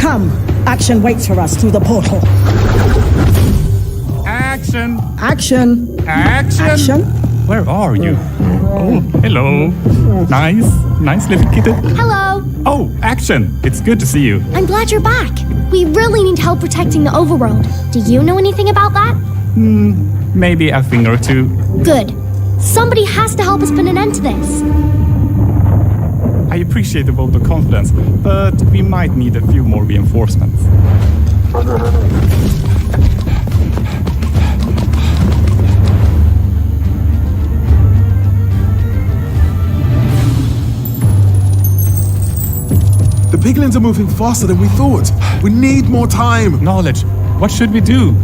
Come, Action waits for us through the portal. Action! Action! Action! Action! Where are you? Oh, hello. Nice little kitten. Hello. Oh, Action! It's good to see you. I'm glad you're back. We really need help protecting the overworld. Do you know anything about that? Maybe a thing or two. Good. Somebody has to help us put an end to this. I appreciate the vote of confidence, but we might need a few more reinforcements. The piglins are moving faster than we thought. We need more time. Knowledge. What should we do?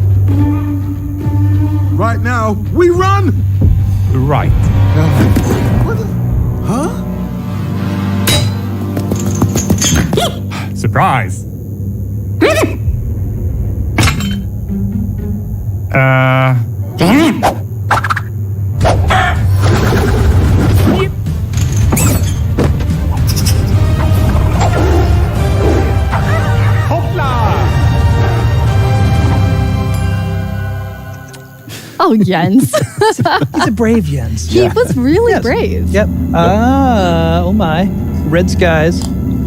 Right now, we run! Right. Huh? Surprise! Oh, Jens. He's a brave Jens. He was really brave. Yep. Oh my. Red skies.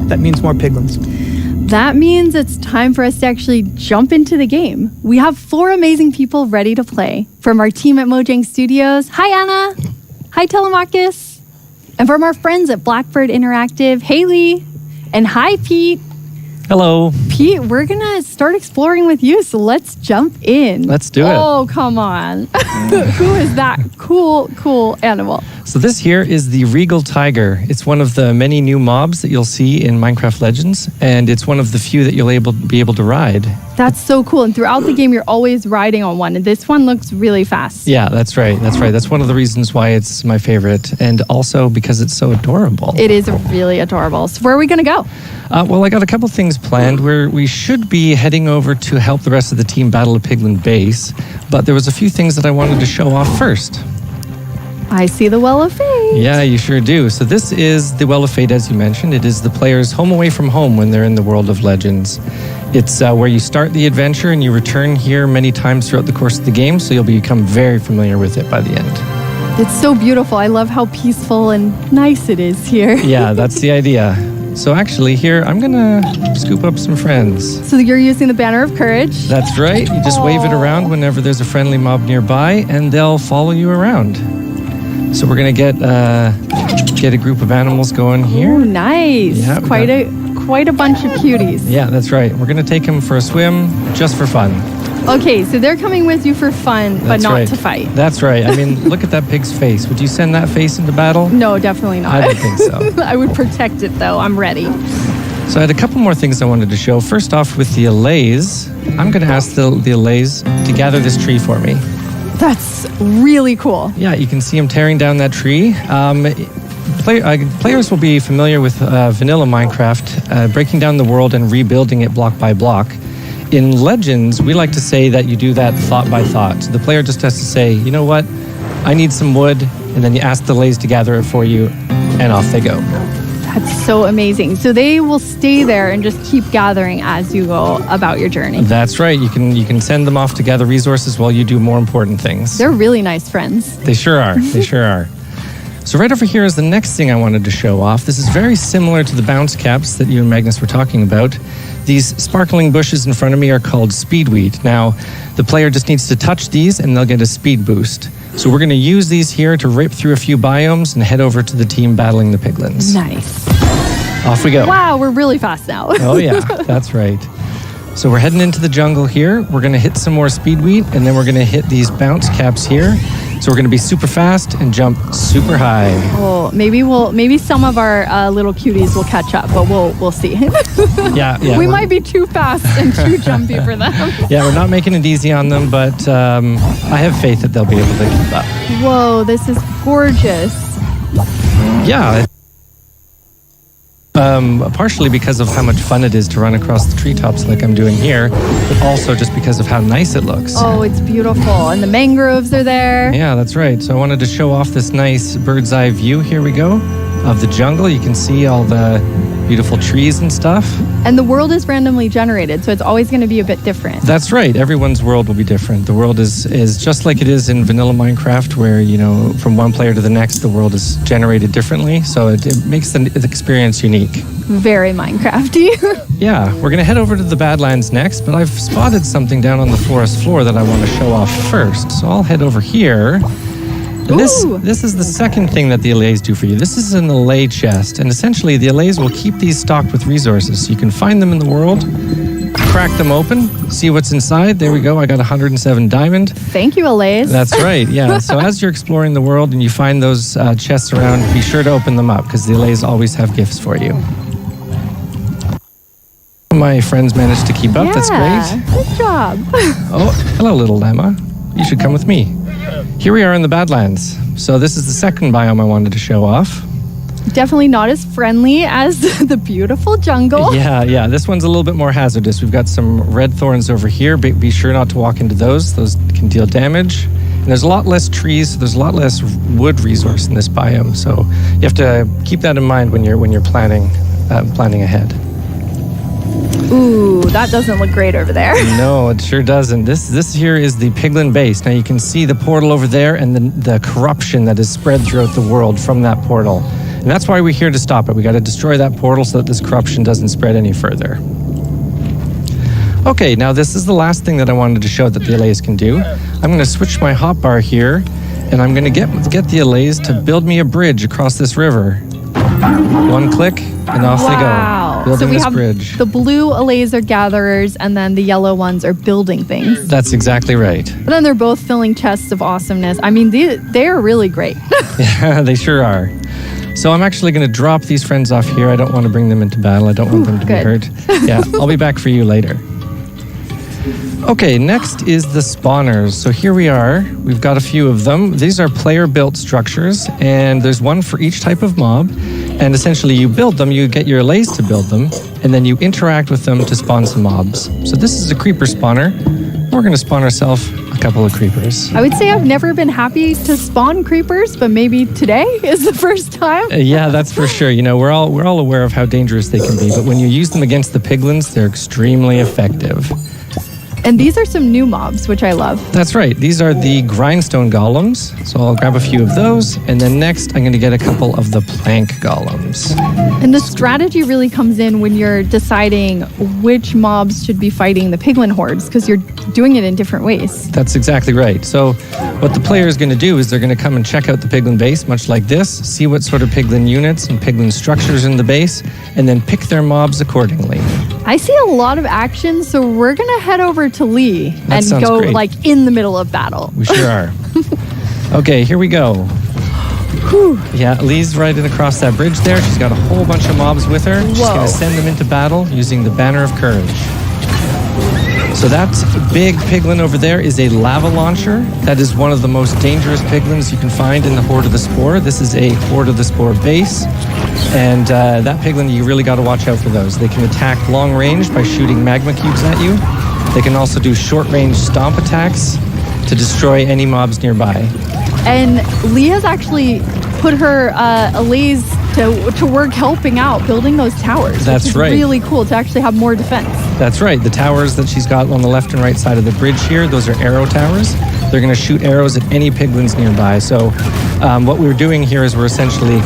That means more piglins. That means it's time for us to actually jump into the game. We have 4 amazing people ready to play. From our team at Mojang Studios, hi Anna. Hi Telemachus. And from our friends at Blackbird Interactive, Haley. And hi Pete. Hello. Pete, we're gonna start exploring with you, so let's jump in. Let's do it. Oh, come on. Who is that cool animal? So this here is the Regal Tiger. It's one of the many new mobs that you'll see in Minecraft Legends, and it's one of the few that you'll be able to ride. That's so cool. And throughout the game, you're always riding on one, and this one looks really fast. Yeah, that's right. That's one of the reasons why it's my favorite, and also because it's so adorable. It is really adorable. So where are we gonna go? Well, I got a couple things planned where we should be heading over to help the rest of the team battle a piglin base, but there was a few things that I wanted to show off first. I see the Well of Fate. Yeah, you sure do. So this is the Well of Fate, as you mentioned. It is the player's home away from home when they're in the world of Legends. It's where you start the adventure and you return here many times throughout the course of the game, so you'll become very familiar with it by the end. It's so beautiful. I love how peaceful and nice it is here. Yeah, that's the idea. So actually here, I'm gonna scoop up some friends. So you're using the Banner of Courage. That's right. You just wave it around whenever there's a friendly mob nearby and they'll follow you around. So we're gonna get a group of animals going here. Oh, nice. Yeah, quite a bunch of cuties. Yeah, that's right. We're gonna take them for a swim just for fun. Okay, so they're coming with you for fun, but That's not right. to fight. That's right. I mean, look at that pig's face. Would you send that face into battle? No, definitely not. I don't think so. I would protect it though. I'm ready. So I had a couple more things I wanted to show. First off, with the allays, I'm going to ask the allays to gather this tree for me. That's really cool. Yeah, you can see them tearing down that tree. Players will be familiar with vanilla Minecraft, breaking down the world and rebuilding it block by block. In Legends, we like to say that you do that thought by thought. So the player just has to say, you know what, I need some wood, and then you ask the allays to gather it for you, and off they go. That's so amazing. So they will stay there and just keep gathering as you go about your journey. That's right. You can send them off to gather resources while you do more important things. They're really nice friends. They sure are. They sure are. So right over here is the next thing I wanted to show off. This is very similar to the bounce caps that you and Magnus were talking about. These sparkling bushes in front of me are called speedweed. Now, the player just needs to touch these and they'll get a speed boost. So we're going to use these here to rip through a few biomes and head over to the team battling the piglins. Nice. Off we go. Wow, we're really fast now. Oh yeah, that's right. So we're heading into the jungle here. We're going to hit some more speedweed and then we're going to hit these bounce caps here. So we're going to be super fast and jump super high. Oh, maybe some of our little cuties will catch up, but we'll see. Yeah. We might be too fast and too jumpy for them. Yeah, we're not making it easy on them, but I have faith that they'll be able to keep up. Whoa, this is gorgeous. Yeah. Partially because of how much fun it is to run across the treetops like I'm doing here, but also just because of how nice it looks. Oh, it's beautiful. And the mangroves are there. Yeah, that's right. So I wanted to show off this nice bird's eye view. Here we go. Of the jungle. You can see all the beautiful trees and stuff. And the world is randomly generated, so it's always going to be a bit different. That's right. Everyone's world will be different. The world is just like it is in vanilla Minecraft, where, you know, from one player to the next, the world is generated differently. So it makes the experience unique. Very Minecrafty. Yeah, we're going to head over to the Badlands next, but I've spotted something down on the forest floor that I want to show off first. So I'll head over here. And this is the second thing that the allays do for you. This is an allay chest, and essentially the allays will keep these stocked with resources. So you can find them in the world, crack them open, see what's inside. There we go. I got 107 diamond. Thank you, allays. That's right. Yeah. So as you're exploring the world and you find those chests around, be sure to open them up because the allays always have gifts for you. My friends managed to keep up. Yeah, That's great. Good job. Oh, hello, little Lemma. You should come with me. Here we are in the Badlands. So this is the second biome I wanted to show off. Definitely not as friendly as the beautiful jungle. Yeah. This one's a little bit more hazardous. We've got some red thorns over here. Be sure not to walk into those. Those can deal damage. And there's a lot less trees. So there's a lot less wood resource in this biome. So you have to keep that in mind when you're planning ahead. Ooh, that doesn't look great over there. No, it sure doesn't. This here is the Piglin base. Now you can see the portal over there and the corruption that is spread throughout the world from that portal. And that's why we're here to stop it. We got to destroy that portal so that this corruption doesn't spread any further. Okay, now this is the last thing that I wanted to show that the allays can do. I'm going to switch my hotbar here, and I'm going to get the allays to build me a bridge across this river. One click, and off they go. Building so we this have bridge. The blue allays are gatherers, and then the yellow ones are building things. That's exactly right. But then they're both filling chests of awesomeness. I mean, they are really great. Yeah, they sure are. So I'm actually going to drop these friends off here. I don't want to bring them into battle. I don't want them to be hurt. Yeah, I'll be back for you later. Okay, next is the spawners. So here we are. We've got a few of them. These are player-built structures, and there's one for each type of mob. And essentially, you build them, you get your allays to build them, and then you interact with them to spawn some mobs. So this is a creeper spawner. We're going to spawn ourselves a couple of creepers. I would say I've never been happy to spawn creepers, but maybe today is the first time. Yeah, that's for sure. You know, we're all aware of how dangerous they can be, but when you use them against the piglins, they're extremely effective. And these are some new mobs, which I love. That's right. These are the grindstone golems. So I'll grab a few of those. And then next, I'm going to get a couple of the plank golems. And the strategy really comes in when you're deciding which mobs should be fighting the piglin hordes, because you're doing it in different ways. That's exactly right. So what the player is going to do is they're going to come and check out the piglin base, much like this, see what sort of piglin units and piglin structures in the base, and then pick their mobs accordingly. I see a lot of action, so we're going to head over to Lee and go great. like in the middle of battle. We sure are. Okay, here we go. Yeah, Lee's riding across that bridge there. She's got a whole bunch of mobs with her. She's going to send them into battle using the Banner of Courage. So that big piglin over there is a lava launcher. That is one of the most dangerous piglins you can find in the Horde of the Spore. This is a Horde of the Spore base. And that piglin, you really got to watch out for those. They can attack long range by shooting magma cubes at you. They can also do short range stomp attacks to destroy any mobs nearby. And Leah's actually put her Elise to work helping out building those towers. That's right. Really cool to actually have more defense. That's right. The towers that she's got on the left and right side of the bridge here, those are arrow towers. They're going to shoot arrows at any piglins nearby. So what we're doing here is we're essentially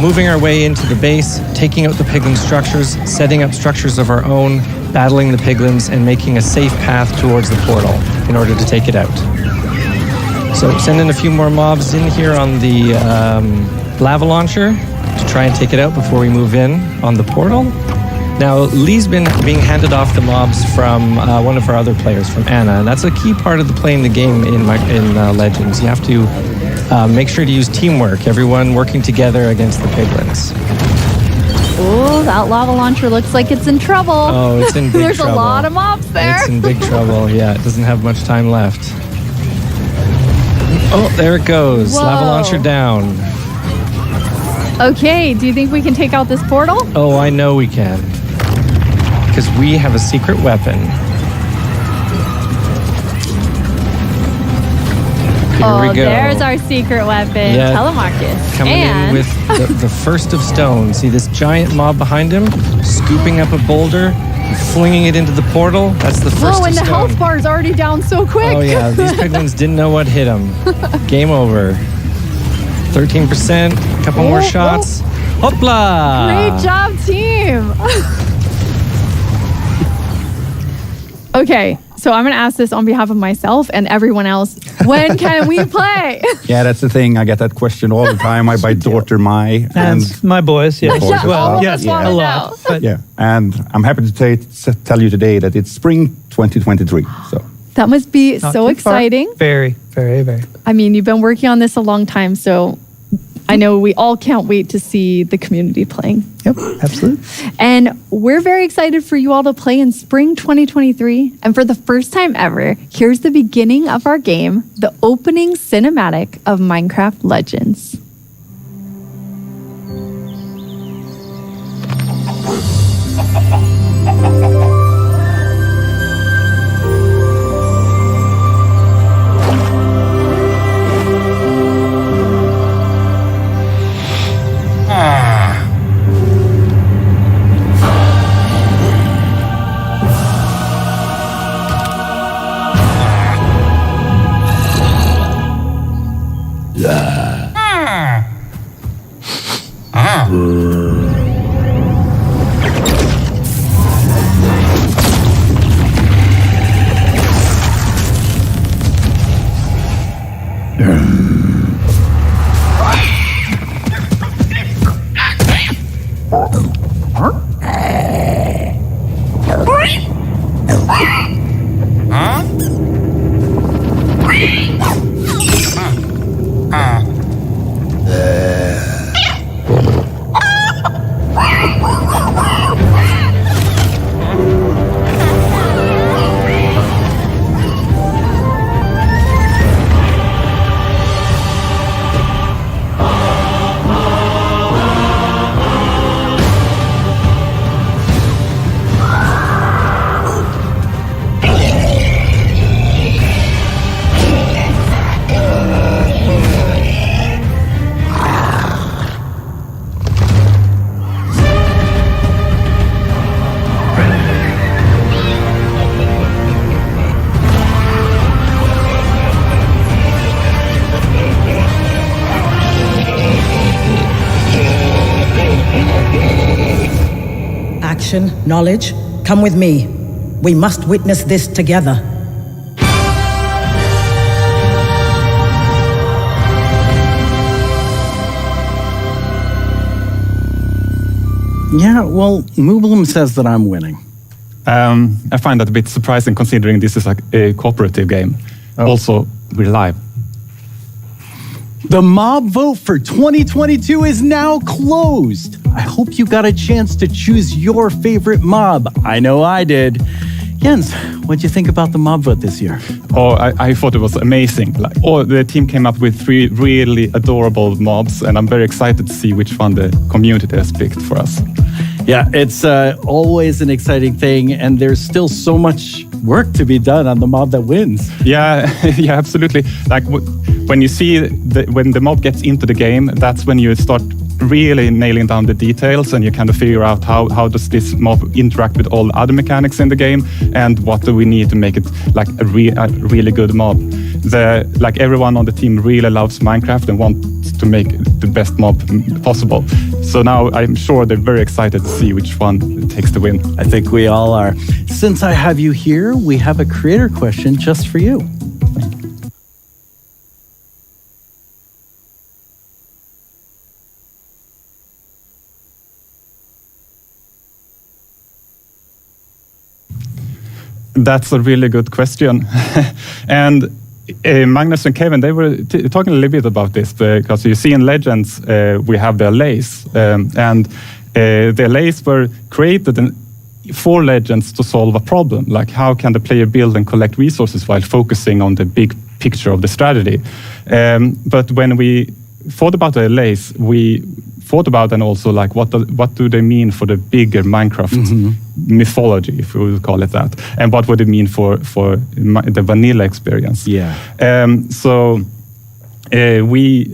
moving our way into the base, taking out the piglin structures, setting up structures of our own, battling the piglins, and making a safe path towards the portal in order to take it out. So send in a few more mobs in here on the lava launcher to try and take it out before we move in on the portal. Now, Lee's been being handed off the mobs from one of our other players, from Anna, and that's a key part of playing the game in Legends. You have to make sure to use teamwork, everyone working together against the piglins. Oh, that lava launcher looks like it's in trouble. Oh, it's in big There's trouble. a lot of mobs there. It's in big trouble, yeah. It doesn't have much time left. Oh, there it goes. Whoa. Lava launcher down. Okay, do you think we can take out this portal? Oh, I know we can. Because we have a secret weapon. Here we go. There's our secret weapon, Yeah. Telemarcus. Coming in with the first of stone. See this giant mob behind him? Scooping up a boulder and flinging it into the portal. That's the first Whoa, of and the stone. health bar is already down so quick. Oh yeah, these piglins didn't know what hit them. Game over. 13%, a couple more shots. Hopla! Great job, team. Okay, so I'm going to ask this on behalf of myself and everyone else. When can we play? Yeah, that's the thing. I get that question all the time. My daughter, Mai, And my boys, yeah. My boys as well. Yes, Yeah. a lot. But Yeah, and I'm happy to tell you today that it's spring 2023. So That must be not so too far. exciting. Very, very, very. I mean, you've been working on this a long time, so I know we all can't wait to see the community playing. Yep, absolutely. And we're very excited for you all to play in spring 2023. And for the first time ever, here's the beginning of our game, the opening cinematic of Minecraft Legends. Knowledge, come with me. We must witness this together. Yeah, well, Mooblum says that I'm winning. I find that a bit surprising considering this is like a cooperative game. Also, we're live. The mob vote for 2022 is now closed. I hope you got a chance to choose your favorite mob. I know I did. Jens, what'd you think about the mob vote this year? Oh, I thought it was amazing. The team came up with 3 really adorable mobs, and I'm very excited to see which one the community has picked for us. Yeah, it's always an exciting thing, and there's still so much work to be done on the mob that wins. Yeah, yeah, absolutely. Like when you see when the mob gets into the game, that's when you start really nailing down the details, and you kind of figure out how does this mob interact with all the other mechanics in the game, and what do we need to make it like a really good mob. Like everyone on the team really loves Minecraft and wants to make the best mob possible. So now I'm sure they're very excited to see which one takes the win. I think we all are. Since I have you here, we have a creator question just for you. That's a really good question. And Magnus and Kevin, they were talking a little bit about this, because you see in Legends, we have the LAs. And the LAs were created for Legends to solve a problem. Like, how can the player build and collect resources while focusing on the big picture of the strategy? But when we thought about the LAs, we thought about and also like what do they mean for the bigger Minecraft mythology, if we would call it that, and what would it mean for the vanilla experience? Yeah. So we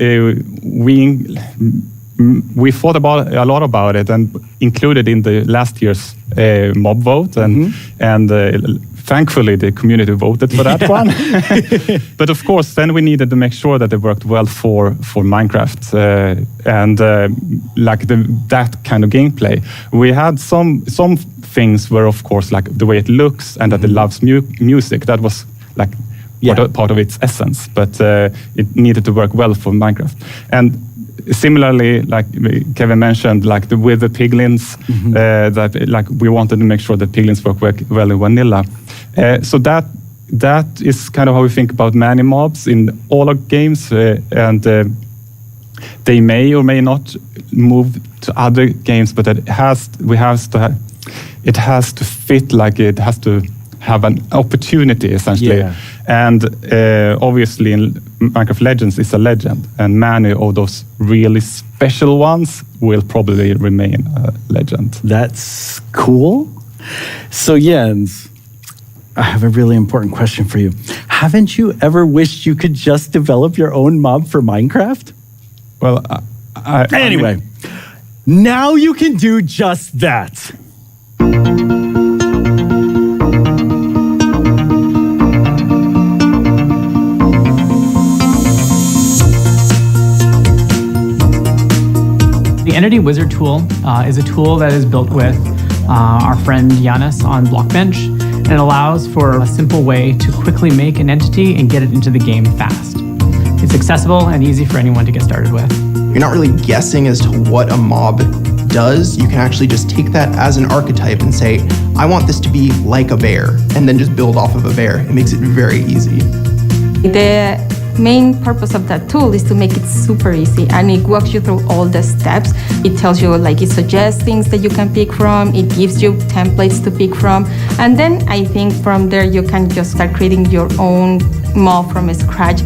thought about a lot about it and included in the last year's mob vote, and thankfully the community voted for that one. But of course, then we needed to make sure that it worked well for Minecraft and like that kind of gameplay. We had some things were of course like the way it looks and that it loves music. That was like part of its essence, but it needed to work well for Minecraft. And similarly, like Kevin mentioned, like with the piglins, that like we wanted to make sure that piglins work well in vanilla. So that is kind of how we think about many mobs in all our games, and they may or may not move to other games, but it has to fit, like it has to have an opportunity essentially. Yeah. And obviously in Minecraft Legends is a legend, and many of those really special ones will probably remain a legend. That's cool. So Jens, I have a really important question for you. Haven't you ever wished you could just develop your own mob for Minecraft? Well, anyway, now you can do just that. The Entity Wizard tool is a tool that is built with our friend Giannis on Blockbench, and it allows for a simple way to quickly make an entity and get it into the game fast. It's accessible and easy for anyone to get started with. You're not really guessing as to what a mob does. You can actually just take that as an archetype and say, I want this to be like a bear, and then just build off of a bear. It makes it very easy. The main purpose of that tool is to make it super easy, and it walks you through all the steps. It tells you, like, it suggests things that you can pick from, it gives you templates to pick from, and then I think from there you can just start creating your own mob from scratch.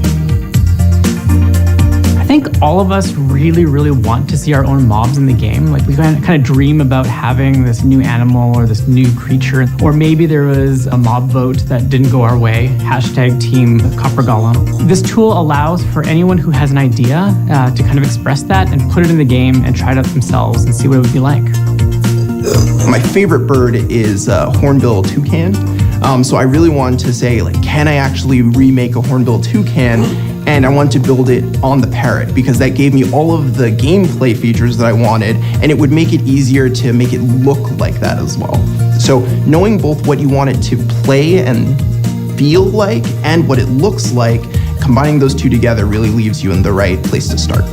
I think all of us really, really want to see our own mobs in the game. Like, we kind of dream about having this new animal or this new creature. Or maybe there was a mob vote that didn't go our way. #team Copper Golem. This tool allows for anyone who has an idea to kind of express that and put it in the game and try it out themselves and see what it would be like. My favorite bird is hornbill toucan. So I really wanted to say, like, can I actually remake a hornbill toucan? And I wanted to build it on the parrot because that gave me all of the gameplay features that I wanted, and it would make it easier to make it look like that as well. So knowing both what you want it to play and feel like and what it looks like, combining those two together really leaves you in the right place to start.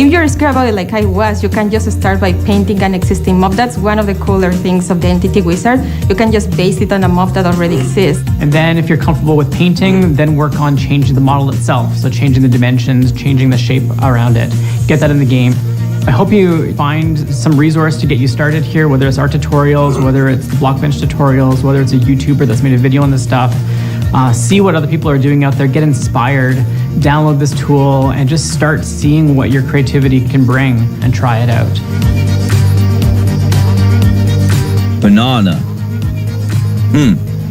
In if you're scared about it like I was, you can just start by painting an existing mob. That's one of the cooler things of the Entity Wizard. You can just base it on a mob that already exists. And then if you're comfortable with painting, then work on changing the model itself. So changing the dimensions, changing the shape around it. Get that in the game. I hope you find some resource to get you started here, whether it's our tutorials, whether it's the Blockbench tutorials, whether it's a YouTuber that's made a video on this stuff. See what other people are doing out there, get inspired, download this tool, and just start seeing what your creativity can bring and try it out. Banana.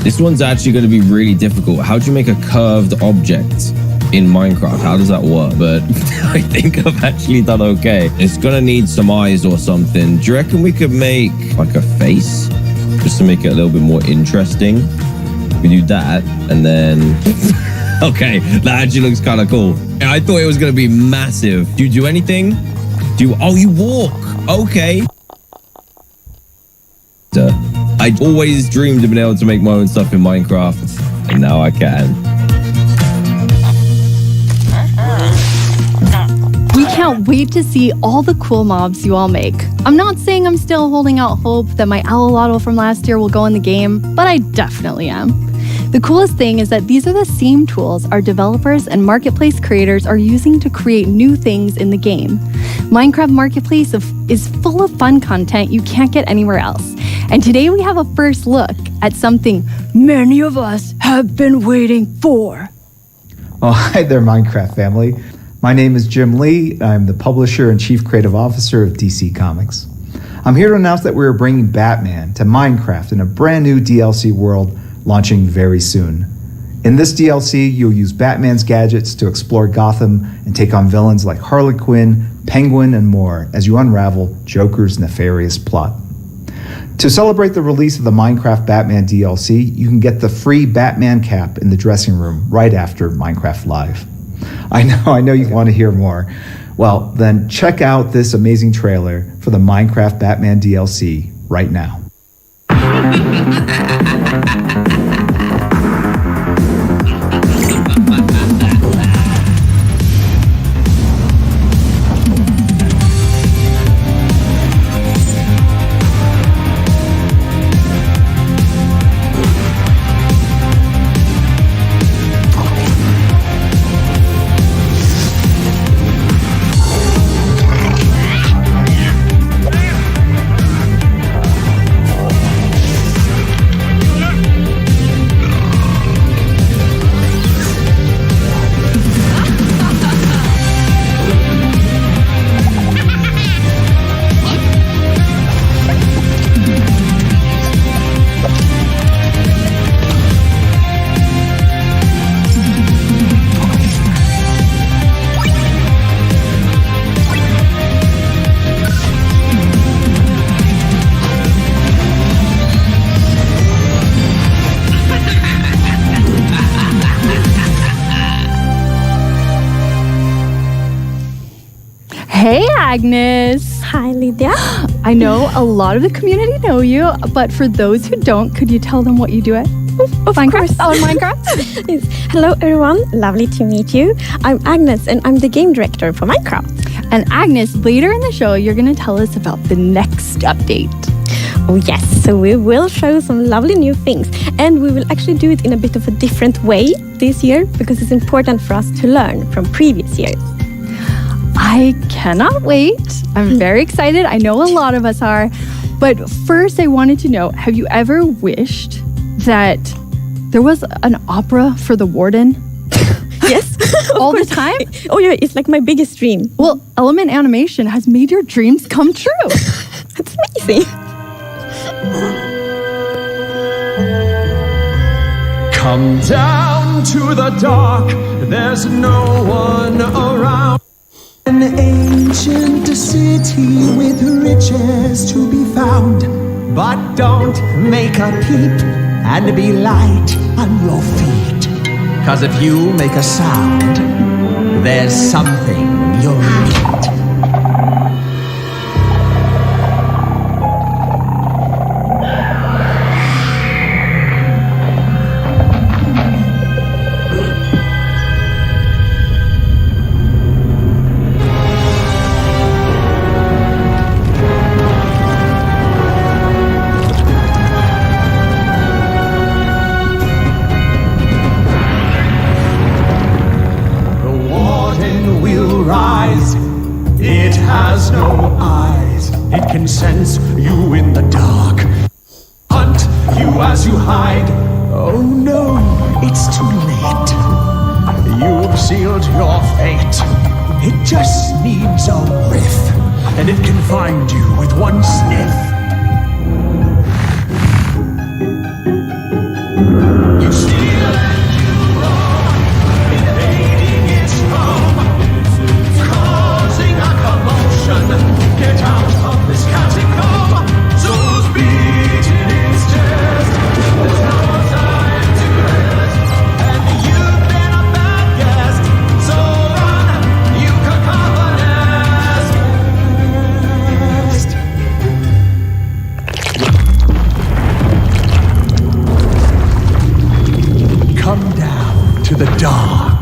This one's actually going to be really difficult. How do you make a curved object in Minecraft? How does that work? But I think I've actually done okay. It's going to need some eyes or something. Do you reckon we could make like a face just to make it a little bit more interesting? We do that and then okay, that actually looks kind of cool. I thought it was going to be massive. Do you do anything? Oh, you walk. Okay. I always dreamed of being able to make my own stuff in Minecraft, and now I can. We can't wait to see all the cool mobs you all make. I'm not saying I'm still holding out hope that my Alolotl from last year will go in the game, but I definitely am. The coolest thing is that these are the same tools our developers and marketplace creators are using to create new things in the game. Minecraft Marketplace is full of fun content you can't get anywhere else. And today we have a first look at something many of us have been waiting for. Oh, hi there, Minecraft family. My name is Jim Lee. I'm the publisher and chief creative officer of DC Comics. I'm here to announce that we're bringing Batman to Minecraft in a brand new DLC world launching very soon. In this DLC, you'll use Batman's gadgets to explore Gotham and take on villains like Harley Quinn, Penguin, and more as you unravel Joker's nefarious plot. To celebrate the release of the Minecraft Batman DLC, you can get the free Batman cap in the dressing room right after Minecraft Live. I know you want to hear more. Well, then check out this amazing trailer for the Minecraft Batman DLC right now. Hey, Agnes. Hi, Lydia. I know a lot of the community know you, but for those who don't, could you tell them what you do at Minecraft? On Minecraft? Yes. Hello, everyone. Lovely to meet you. I'm Agnes, and I'm the game director for Minecraft. And Agnes, later in the show, you're going to tell us about the next update. Oh, yes. So we will show some lovely new things, and we will actually do it in a bit of a different way this year because it's important for us to learn from previous years. I cannot wait. I'm very excited. I know a lot of us are. But first, I wanted to know, have you ever wished that there was an opera for the Warden? Yes. All the time? Oh, yeah. It's like my biggest dream. Well, Element Animation has made your dreams come true. That's amazing. Come down to the dark. There's no one around. An ancient city with riches to be found. But don't make a peep and be light on your feet. 'Cause if you make a sound, there's something you'll meet. has no eyes. It can sense you in the dark. Hunt you as you hide. Oh no, it's too late. You've sealed your fate. It just needs a whiff, and it can find you with one sniff. You steal and you roam, invading its home, causing a commotion. Get out of this catacomb. Souls beat in its chest. There's no time to rest, and you've been a bad guest. So run, you cacophonist. Come down to the dark.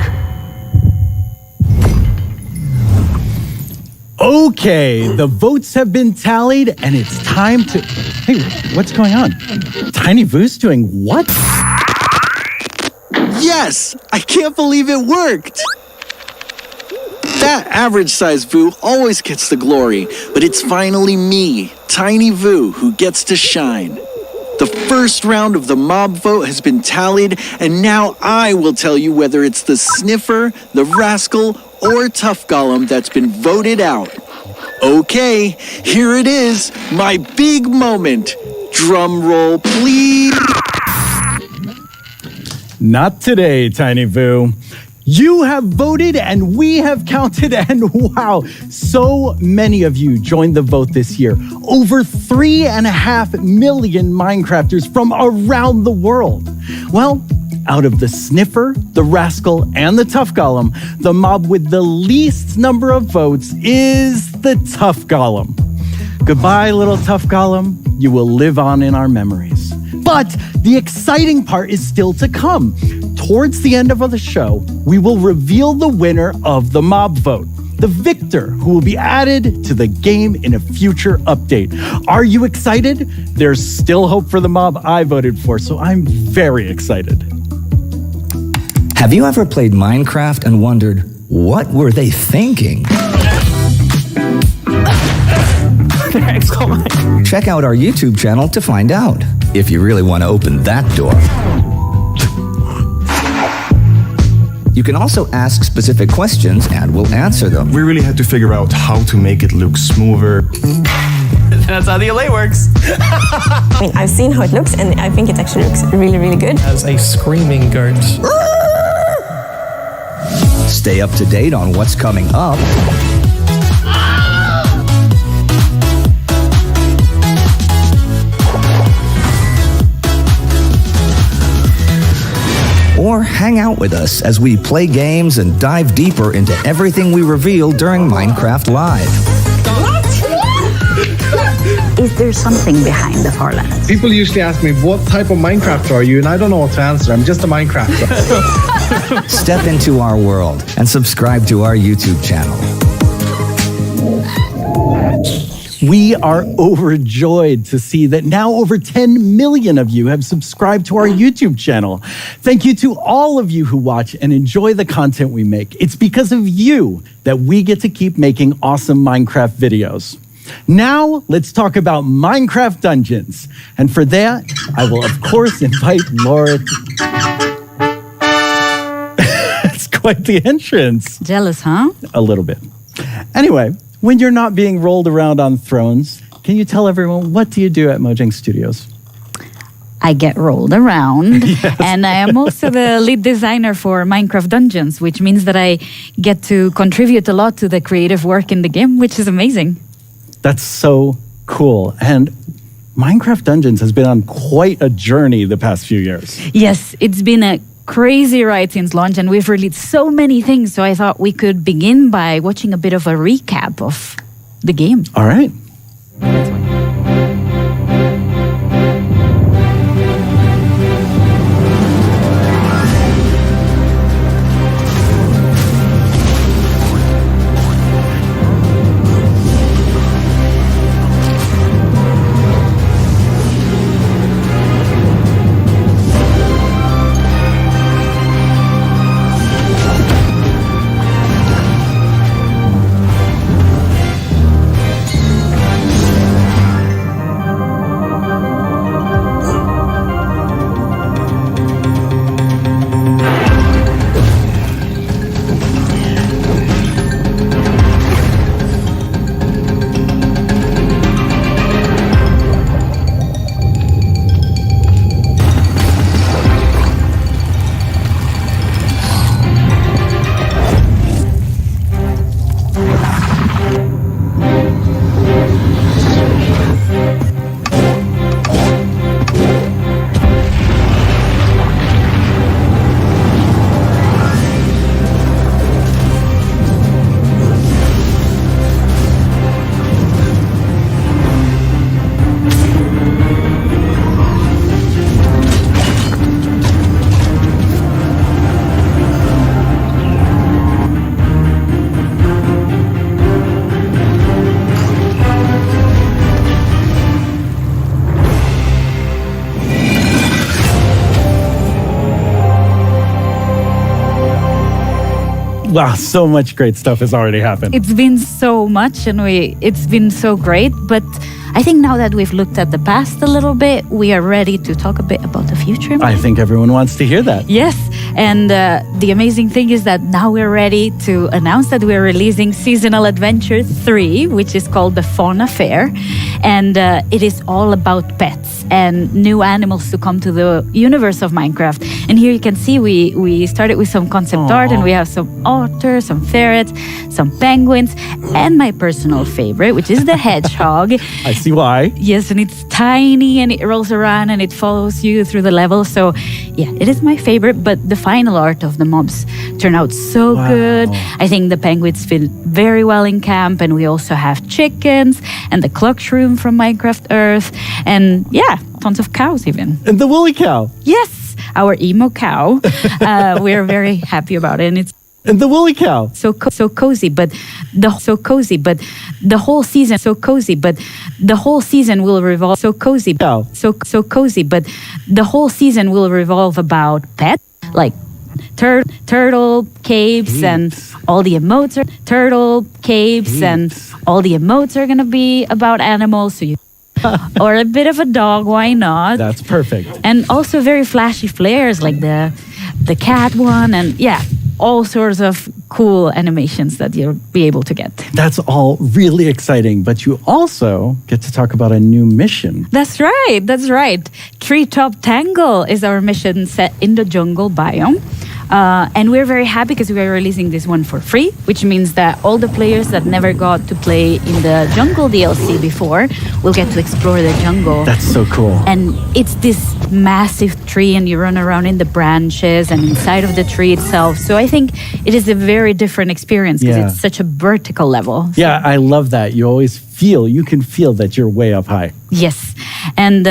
Okay, the votes have been tallied, and it's time to... Hey, what's going on? Tiny Voo's doing what? Yes! I can't believe it worked! That average size Voo always gets the glory, but it's finally me, Tiny Voo, who gets to shine. The first round of the mob vote has been tallied, and now I will tell you whether it's the Sniffer, the Rascal, or Tough Golem that's been voted out. Okay, here it is, my big moment. Drum roll, please. Not today, Tiny Voo. You have voted and we have counted, and wow, so many of you joined the vote this year. Over 3.5 million Minecrafters from around the world. Well, out of the Sniffer, the Rascal, and the Tough Golem, the mob with the least number of votes is the Tough Golem. Goodbye, little Tough Golem. You will live on in our memories. But the exciting part is still to come. Towards the end of the show, we will reveal the winner of the mob vote, the victor who will be added to the game in a future update. Are you excited? There's still hope for the mob I voted for, so I'm very excited. Have you ever played Minecraft and wondered, what were they thinking? Check out our YouTube channel to find out, if you really want to open that door. You can also ask specific questions and we'll answer them. We really had to figure out how to make it look smoother. That's how the LA works. I mean, I've seen how it looks, and I think it actually looks really, really good. As a screaming guard. Stay up to date on what's coming up. Or hang out with us as we play games and dive deeper into everything we reveal during Minecraft Live. Is there something behind the Farlands? People usually ask me, what type of Minecrafter are you? And I don't know what to answer. I'm just a Minecrafter. Step into our world and subscribe to our YouTube channel. We are overjoyed to see that now over 10 million of you have subscribed to our YouTube channel. Thank you to all of you who watch and enjoy the content we make. It's because of you that we get to keep making awesome Minecraft videos. Now, let's talk about Minecraft Dungeons. And for that, I will, of course, invite Laura. It's quite the entrance. Jealous, huh? A little bit. Anyway, when you're not being rolled around on thrones, can you tell everyone, what do you do at Mojang Studios? I get rolled around, and I am also the lead designer for Minecraft Dungeons, which means that I get to contribute a lot to the creative work in the game, which is amazing. That's so cool. And Minecraft Dungeons has been on quite a journey the past few years. Yes, it's been a crazy ride since launch, and we've released so many things, so I thought we could begin by watching a bit of a recap of the game. All right. Wow, so much great stuff has already happened. It's been so much and it's been so great. But I think now that we've looked at the past a little bit, we are ready to talk a bit about the future. I think everyone wants to hear that. Yes, and the amazing thing is that now we're ready to announce that we're releasing Seasonal Adventure 3, which is called the Fauna Fair. And it is all about pets and new animals to come to the universe of Minecraft. And here you can see we started with some concept art, and we have some otters, some ferrets, some penguins, and my personal favorite, which is the hedgehog. I see why. Yes, and it's tiny and it rolls around and it follows you through the level. So yeah, it is my favorite, but the final art of the mobs turned out so good. I think the penguins fit very well in camp, and we also have chickens and the clock shroom from Minecraft Earth, and yeah, tons of cows even. And the woolly cow. Yes, our emo cow. We're very happy about it, and it's and the woolly cow. So cozy, but the whole season so cozy, but the whole season will revolve so cozy. So cozy, but the whole season will revolve about pets like turtle caves, and all the emotes are turtle caves, and all the emotes are gonna be about animals. So you or a bit of a dog, why not? That's perfect. And also very flashy flares like the cat one, and yeah, all sorts of cool animations that you'll be able to get. That's all really exciting, but you also get to talk about a new mission. That's right. Treetop Tangle is our mission set in the jungle biome. And we're very happy because we are releasing this one for free, which means that all the players that never got to play in the jungle DLC before will get to explore the jungle. That's so cool. And it's this massive tree, and you run around in the branches and inside of the tree itself. So I think it is a very different experience because it's such a vertical level. Yeah, I love that. You can feel that you're way up high. Yes. And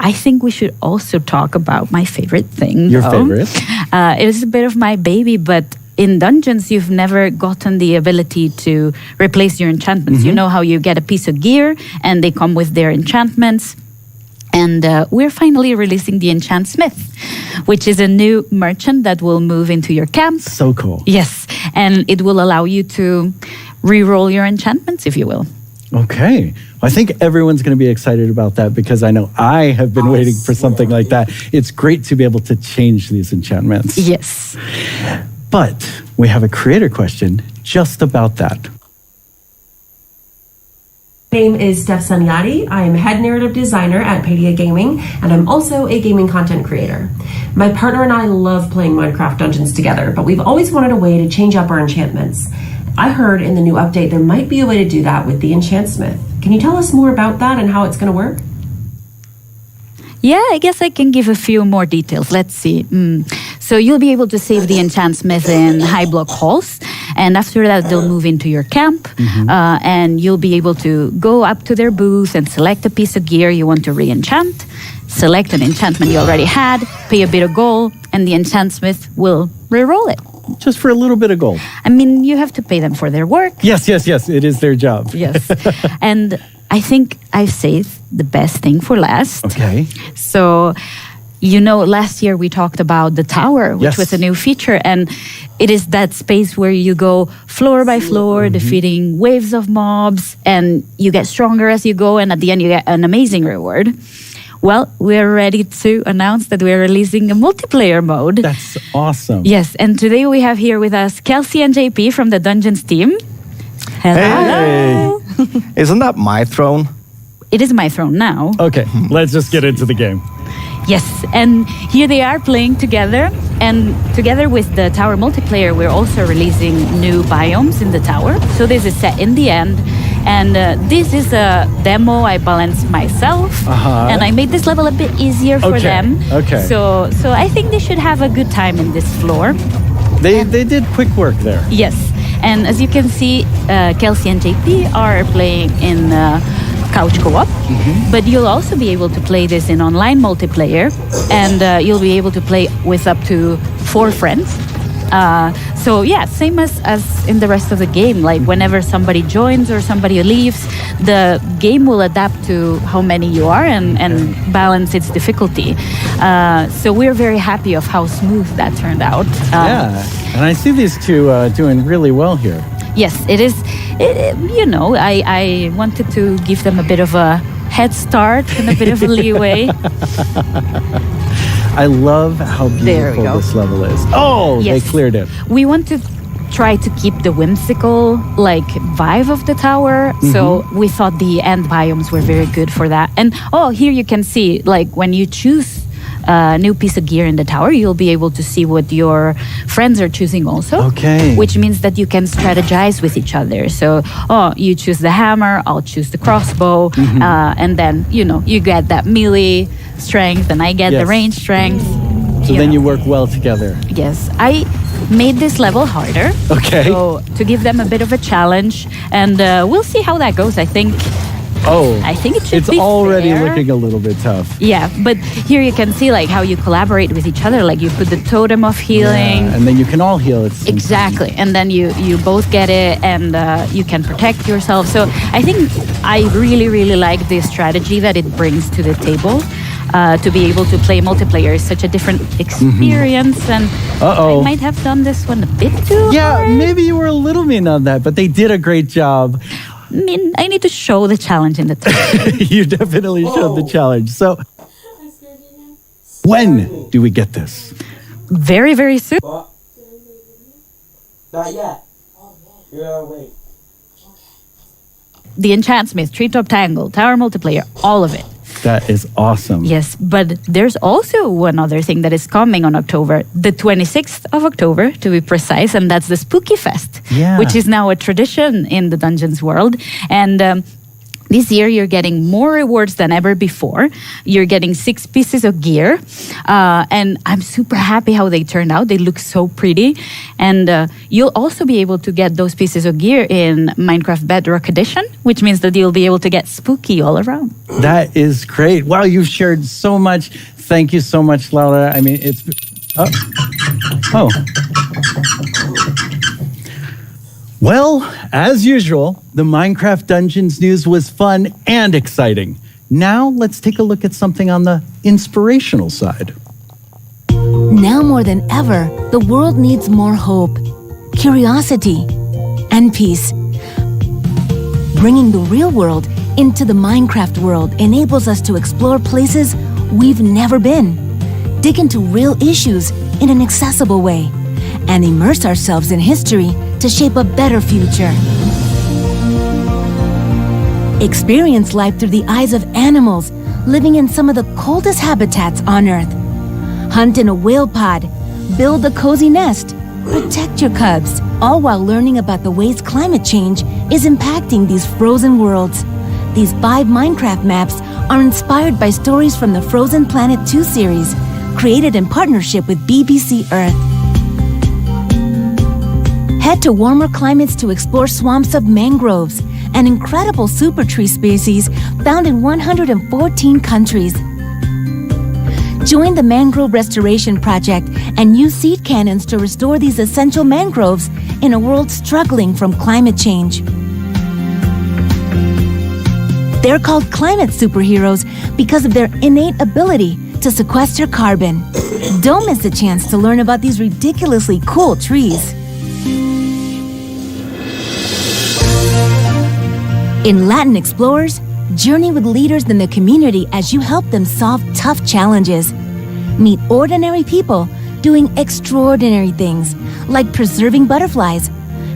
I think we should also talk about my favorite thing. Your favorite? It is a bit of my baby, but in dungeons, you've never gotten the ability to replace your enchantments. You know how you get a piece of gear and they come with their enchantments. And we're finally releasing the Enchant Smith, which is a new merchant that will move into your camp. So cool. Yes. And it will allow you to re-roll your enchantments, if you will. Okay. Well, I think everyone's going to be excited about that because I know I have been waiting for something like that. It's great to be able to change these enchantments. Yes. But we have a creator question just about that. My name is Steph Sanyati. I am head narrative designer at Padia Gaming, and I'm also a gaming content creator. My partner and I love playing Minecraft Dungeons together, but we've always wanted a way to change up our enchantments. I heard in the new update there might be a way to do that with the Enchant Smith. Can you tell us more about that and how it's going to work? Yeah, I guess I can give a few more details. Let's see. So you'll be able to save the Enchant Smith in high block halls. And after that, they'll move into your camp. And you'll be able to go up to their booth and select a piece of gear you want to re-enchant. Select an enchantment you already had, pay a bit of gold, and the Enchant Smith will re-roll it. Just for a little bit of gold. I mean, you have to pay them for their work. Yes. It is their job. Yes. And I think I've saved the best thing for last. Okay. So, last year we talked about the tower, which was a new feature. And it is that space where you go floor by floor, defeating waves of mobs. And you get stronger as you go. And at the end, you get an amazing reward. Well, we're ready to announce that we're releasing a multiplayer mode. That's awesome. Yes, and today we have here with us Kelsey and JP from the Dungeons team. Hello. Hey. Isn't that my throne? It is my throne now. Okay, let's just get into the game. Yes, and here they are playing together. And together with the tower multiplayer, we're also releasing new biomes in the tower. So this is set in the end. And this is a demo I balanced myself. And I made this level a bit easier for them. Okay. So I think they should have a good time in this floor. They did quick work there. Yes. And as you can see, Kelsey and JP are playing in couch co-op. But you'll also be able to play this in online multiplayer. And you'll be able to play with up to 4 friends. So yeah, same as in the rest of the game. Like whenever somebody joins or somebody leaves, the game will adapt to how many you are and balance its difficulty. So we're very happy of how smooth that turned out. And I see these two doing really well here. Yes, it is. I wanted to give them a bit of a head start and a bit of a leeway. I love how beautiful this level is. Oh, yes. They cleared it. We want to try to keep the whimsical vibe of the tower. So we thought the end biomes were very good for that. And here you can see when you choose a new piece of gear in the tower, you'll be able to see what your friends are choosing also. Okay. Which means that you can strategize with each other. So, you choose the hammer, I'll choose the crossbow, and then, you get that melee strength and I get the range strength. So then you work well together. Yes. I made this level harder. Okay. So to give them a bit of a challenge, and we'll see how that goes. I think it should be already fair. Looking a little bit tough. Yeah, but here you can see how you collaborate with each other. You put the totem of healing. Yeah, and then you can all heal it. Exactly. And then you both get it and you can protect yourself. So I think I really, really like the strategy that it brings to the table. To be able to play multiplayer is such a different experience, and I might have done this one a bit too hard. Maybe you were a little mean on that, but they did a great job. I need to show the challenge in the tower. You definitely showed the challenge. So, when do we get this? Very, very soon. Not yet. You gotta wait. The Enchantsmith, Treetop Tangle, Tower Multiplayer, all of it. That is awesome. Yes, but there's also one other thing that is coming on October, the 26th of October, to be precise, and that's the Spooky Fest, which is now a tradition in the Dungeons world. And this year, you're getting more rewards than ever before. You're getting 6 pieces of gear. And I'm super happy how they turned out. They look so pretty. And you'll also be able to get those pieces of gear in Minecraft Bedrock Edition, which means that you'll be able to get spooky all around. That is great. Wow, you've shared so much. Thank you so much, Laura. I mean, it's... Well, as usual, the Minecraft Dungeons news was fun and exciting. Now, let's take a look at something on the inspirational side. Now more than ever, the world needs more hope, curiosity, and peace. Bringing the real world into the Minecraft world enables us to explore places we've never been, dig into real issues in an accessible way, and immerse ourselves in history to shape a better future. Experience life through the eyes of animals living in some of the coldest habitats on Earth. Hunt in a whale pod, build a cozy nest, protect your cubs, all while learning about the ways climate change is impacting these frozen worlds. These 5 Minecraft maps are inspired by stories from the Frozen Planet 2 series, created in partnership with BBC Earth. Head to warmer climates to explore swamps of mangroves, an incredible super tree species found in 114 countries. Join the Mangrove Restoration Project and use seed cannons to restore these essential mangroves in a world struggling from climate change. They're called climate superheroes because of their innate ability to sequester carbon. Don't miss a chance to learn about these ridiculously cool trees. In Latin Explorers, journey with leaders in the community as you help them solve tough challenges. Meet ordinary people doing extraordinary things, like preserving butterflies,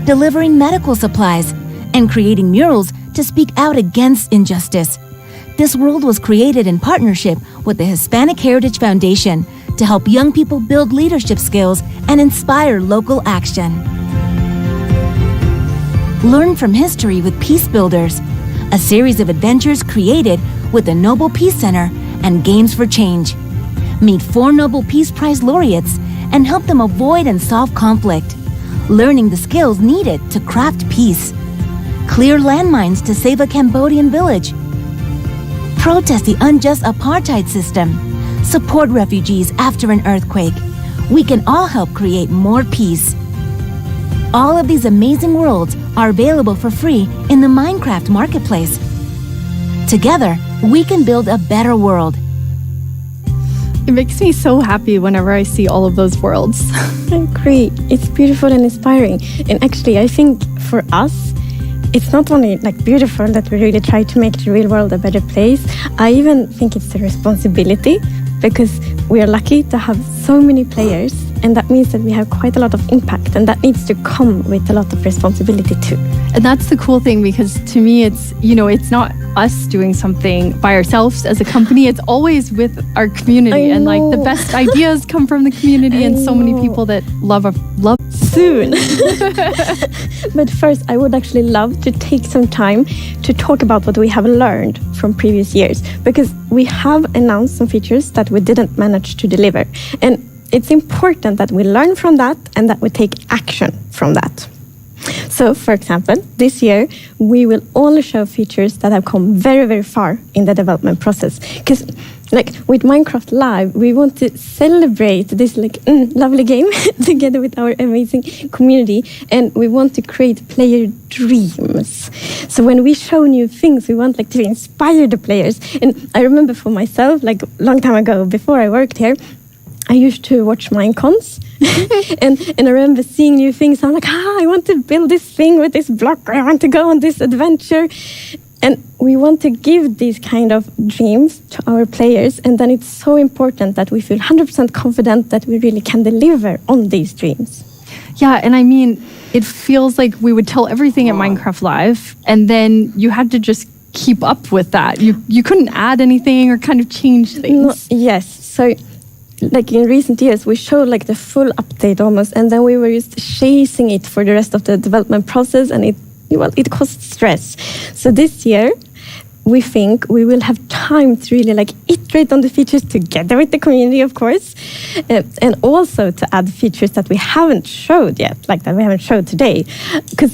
delivering medical supplies, and creating murals to speak out against injustice. This world was created in partnership with the Hispanic Heritage Foundation to help young people build leadership skills and inspire local action. Learn from history with Peace Builders, a series of adventures created with the Nobel Peace Center and Games for Change. Meet 4 Nobel Peace Prize laureates and help them avoid and solve conflict, learning the skills needed to craft peace. Clear landmines to save a Cambodian village. Protest the unjust apartheid system. Support refugees after an earthquake. We can all help create more peace. All of these amazing worlds are available for free in the Minecraft Marketplace. Together, we can build a better world. It makes me so happy whenever I see all of those worlds. I agree. It's beautiful and inspiring. And actually, I think for us, it's not only like beautiful that we really try to make the real world a better place. I even think it's a responsibility because we are lucky to have so many players, and that means that we have quite a lot of impact, and that needs to come with a lot of responsibility too. And that's the cool thing, because to me, it's, it's not us doing something by ourselves as a company. It's always with our community, and like the best ideas come from the community, and so many people that love soon. But first, I would actually love to take some time to talk about what we have learned from previous years, because we have announced some features that we didn't manage to deliver, and it's important that we learn from that and that we take action from that. So, for example, this year, we will only show features that have come very, very far in the development process. Because, like, with Minecraft Live, we want to celebrate this, lovely game together with our amazing community, and we want to create player dreams. So when we show new things, we want, to inspire the players. And I remember for myself, a long time ago, before I worked here, I used to watch Minecons, and I remember seeing new things. I'm like, I want to build this thing with this block. I want to go on this adventure. And we want to give these kind of dreams to our players. And then it's so important that we feel 100% confident that we really can deliver on these dreams. Yeah, and I mean, it feels like we would tell everything at Minecraft Live, and then you had to just keep up with that. You couldn't add anything or kind of change things. Yes, so in recent years, we showed the full update almost, and then we were just chasing it for the rest of the development process, and it caused stress. So this year, we think we will have time to really iterate on the features together with the community, of course, and also to add features that we haven't showed yet, that we haven't showed today. Because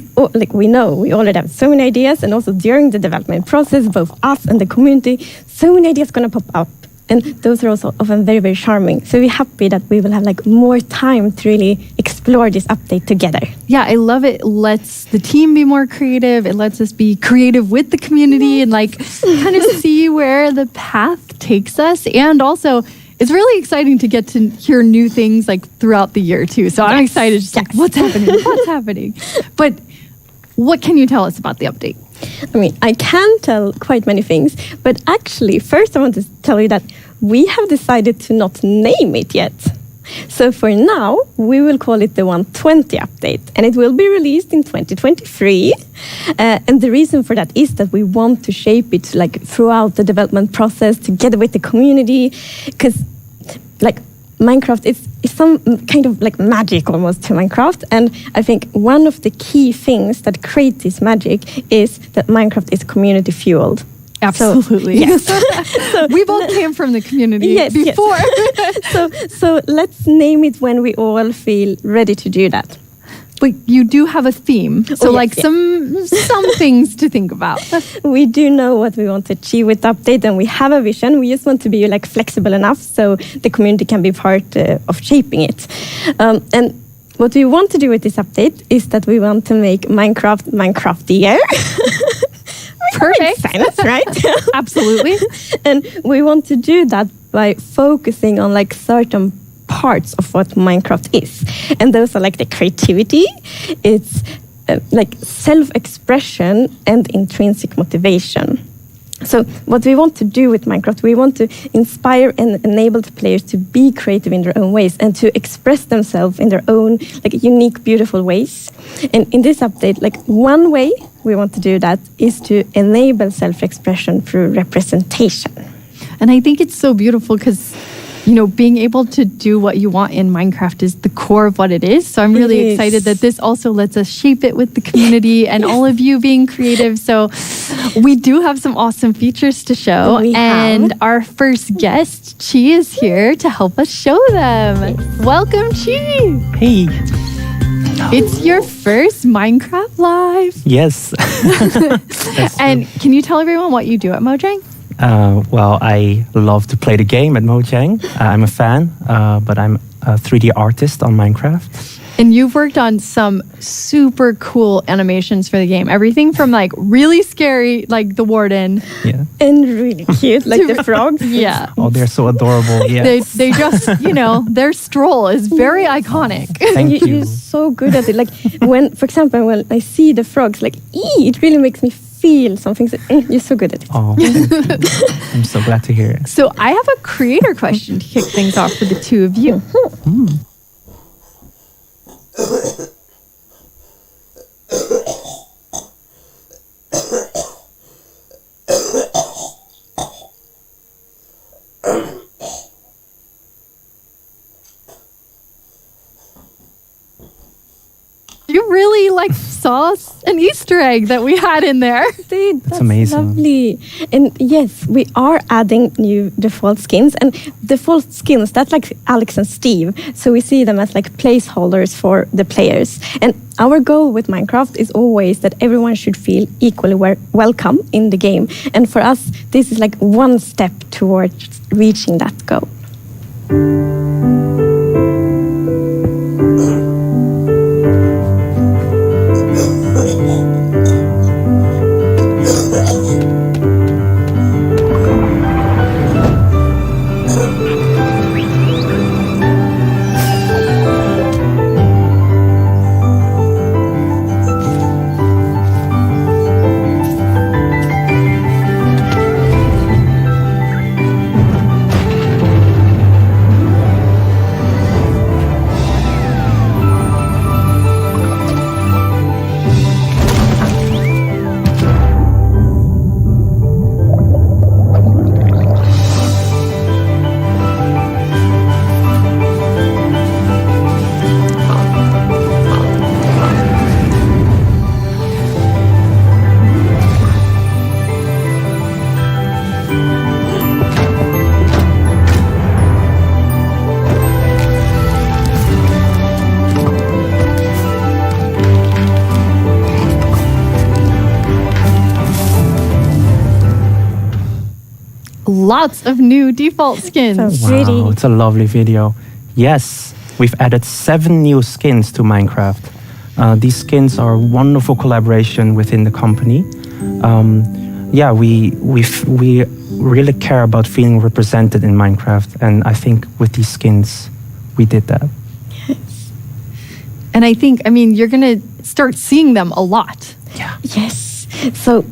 we know we already have so many ideas, and also during the development process, both us and the community, so many ideas going to pop up. And those are also often very, very charming. So we're happy that we will have more time to really explore this update together. Yeah, I love it. It lets the team be more creative. It lets us be creative with the community and kind of see where the path takes us. And also, it's really exciting to get to hear new things throughout the year too. So I'm excited. Just what's happening? What's happening? But what can you tell us about the update? I mean, I can tell quite many things, but actually, first I want to tell you that we have decided to not name it yet. So for now, we will call it the 120 update, and it will be released in 2023. And the reason for that is that we want to shape it throughout the development process together with the community, because Minecraft is some kind of magic almost to Minecraft. And I think one of the key things that create this magic is that Minecraft is community fueled. Absolutely. So, yes. So we both came from the community before. Yes. So let's name it when we all feel ready to do that. But you do have a theme, so some things to think about. We do know what we want to achieve with the update, and we have a vision. We just want to be flexible enough so the community can be part of shaping it. And what we want to do with this update is that we want to make Minecraftier. Perfect. Silence, right? Absolutely. And we want to do that by focusing on certain parts of what Minecraft is, and those are the creativity, it's self-expression and intrinsic motivation. So what we want to do with Minecraft, we want to inspire and enable the players to be creative in their own ways and to express themselves in their own unique, beautiful ways. And in this update, one way we want to do that is to enable self-expression through representation. And I think it's so beautiful because being able to do what you want in Minecraft is the core of what it is. So I'm really excited that this also lets us shape it with the community and all of you being creative. So we do have some awesome features to show. And our first guest, Chi, is here to help us show them. Welcome, Chi. Hey. It's your first Minecraft Live. Yes. And can you tell everyone what you do at Mojang? Well, I love to play the game at Mojang. I'm a fan, but I'm a 3D artist on Minecraft. And you've worked on some super cool animations for the game. Everything from like really scary, like the warden. Yeah. And really cute, like the frogs. Yeah. Oh, they're so adorable. Yeah. They just, their stroll is very iconic. Thank you. You're so good at it. Like when, for example, when I see the frogs, like, it really makes me feel something. So, you're so good at it. Oh, I'm so glad to hear it. So I have a creator question to kick things off for the two of you. You really saw an Easter egg that we had in there. That's amazing. Lovely. And yes, we are adding new default skins. And default skins, that's like Alex and Steve. So we see them as like placeholders for the players. And our goal with Minecraft is always that everyone should feel equally welcome in the game. And for us, this is like one step towards reaching that goal. Lots of new default skins. Wow, it's a lovely video. Yes, we've added 7 new skins to Minecraft. These skins are a wonderful collaboration within the company. We really care about feeling represented in Minecraft, and I think with these skins, we did that. Yes. And I think, you're going to start seeing them a lot. Yeah. Yes. So,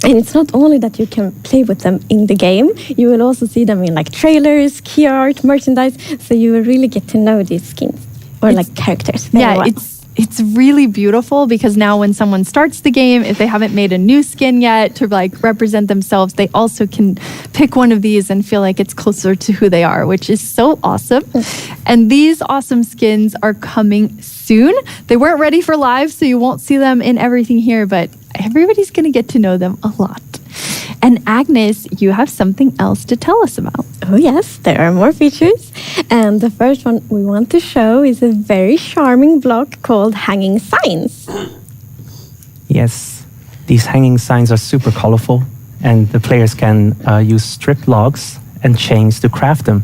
and it's not only that you can play with them in the game, you will also see them in like trailers, key art, merchandise. So you will really get to know these skins or characters very well. It's really beautiful because now when someone starts the game, if they haven't made a new skin yet to represent themselves, they also can pick one of these and feel like it's closer to who they are, which is so awesome. And these awesome skins are coming soon. They weren't ready for live, so you won't see them in everything here, but everybody's going to get to know them a lot. And Agnes, you have something else to tell us about. Oh yes, there are more features. And the first one we want to show is a very charming block called Hanging Signs. Yes, these hanging signs are super colorful, and the players can use strip logs and chains to craft them.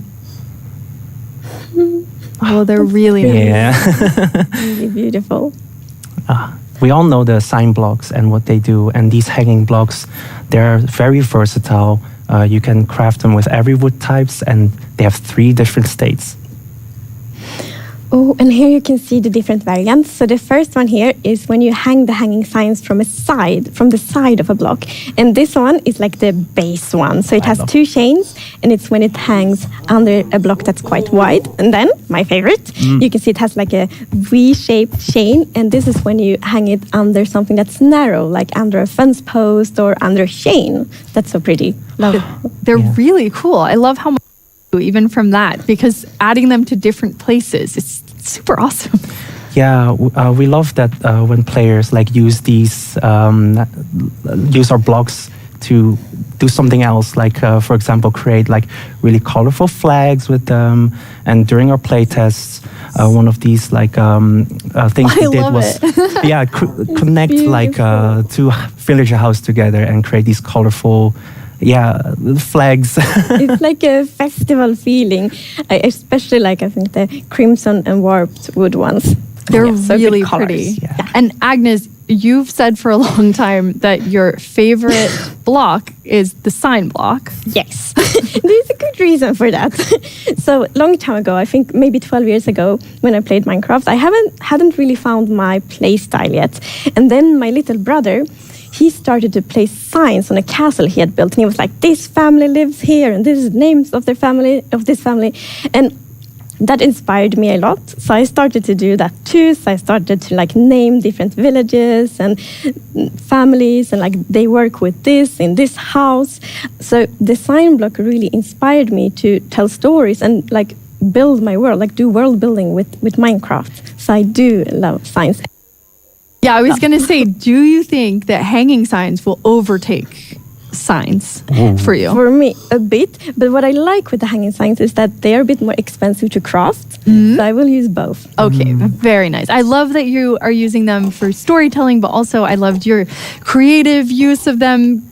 Oh, they're really nice. Yeah. Really beautiful. We all know the sign blocks and what they do, and these hanging blocks, they're very versatile. You can craft them with every wood types, and they have 3 different states. Oh, and here you can see the different variants. So the first one here is when you hang the hanging signs from the side of a block. And this one is like the base one. So it has 2 chains, and it's when it hangs under a block that's quite wide. And then, my favorite, you can see it has like a V-shaped chain. And this is when you hang it under something that's narrow, like under a fence post or under a chain. That's so pretty. Love it. They're really cool. I love how much even from that, because adding them to different places, it's super awesome. Yeah, we love that when players use these, use our blocks to do something else, for example, create really colorful flags with them. And during our play tests, one of these things we did was connect 2 villager houses together and create these colorful flags. It's like a festival feeling. I especially I think the crimson and warped wood ones. They're so good really colors. pretty. And Agnes, you've said for a long time that your favorite block is the sign block. Yes, there's a good reason for that. So long time ago, I think maybe 12 years ago, when I played Minecraft, I hadn't really found my play style yet. And then my little brother, he started to place signs on a castle he had built, and he was like, "This family lives here, and this is names of their family, of this family," and that inspired me a lot. So I started to do that too. So I started to like name different villages and families, and like they work with this in this house. So the sign block really inspired me to tell stories and like build my world, like do world building with Minecraft. So I do love signs. Yeah, I was going to say, do you think that hanging signs will overtake signs for you? For me, a bit. But what I like with the hanging signs is that they are a bit more expensive to craft. So I will use both. Okay, very nice. I love that you are using them for storytelling, but also I loved your creative use of them,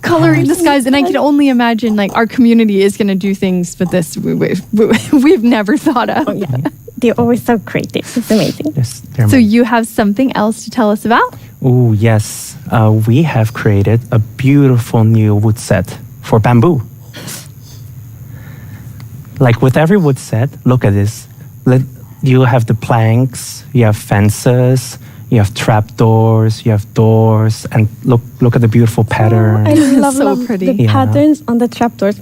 coloring the skies. And I can only imagine like our community is going to do things with this we've never thought of. Oh, yeah. They're always so creative. It's amazing. Yes, So you have something else to tell us about? Oh, yes. We have created a beautiful new wood set for bamboo. Like with every wood set, look at this. You have the planks, you have fences, you have trapdoors, you have doors, and look at the beautiful pattern. I love So pretty. the patterns on the trapdoors.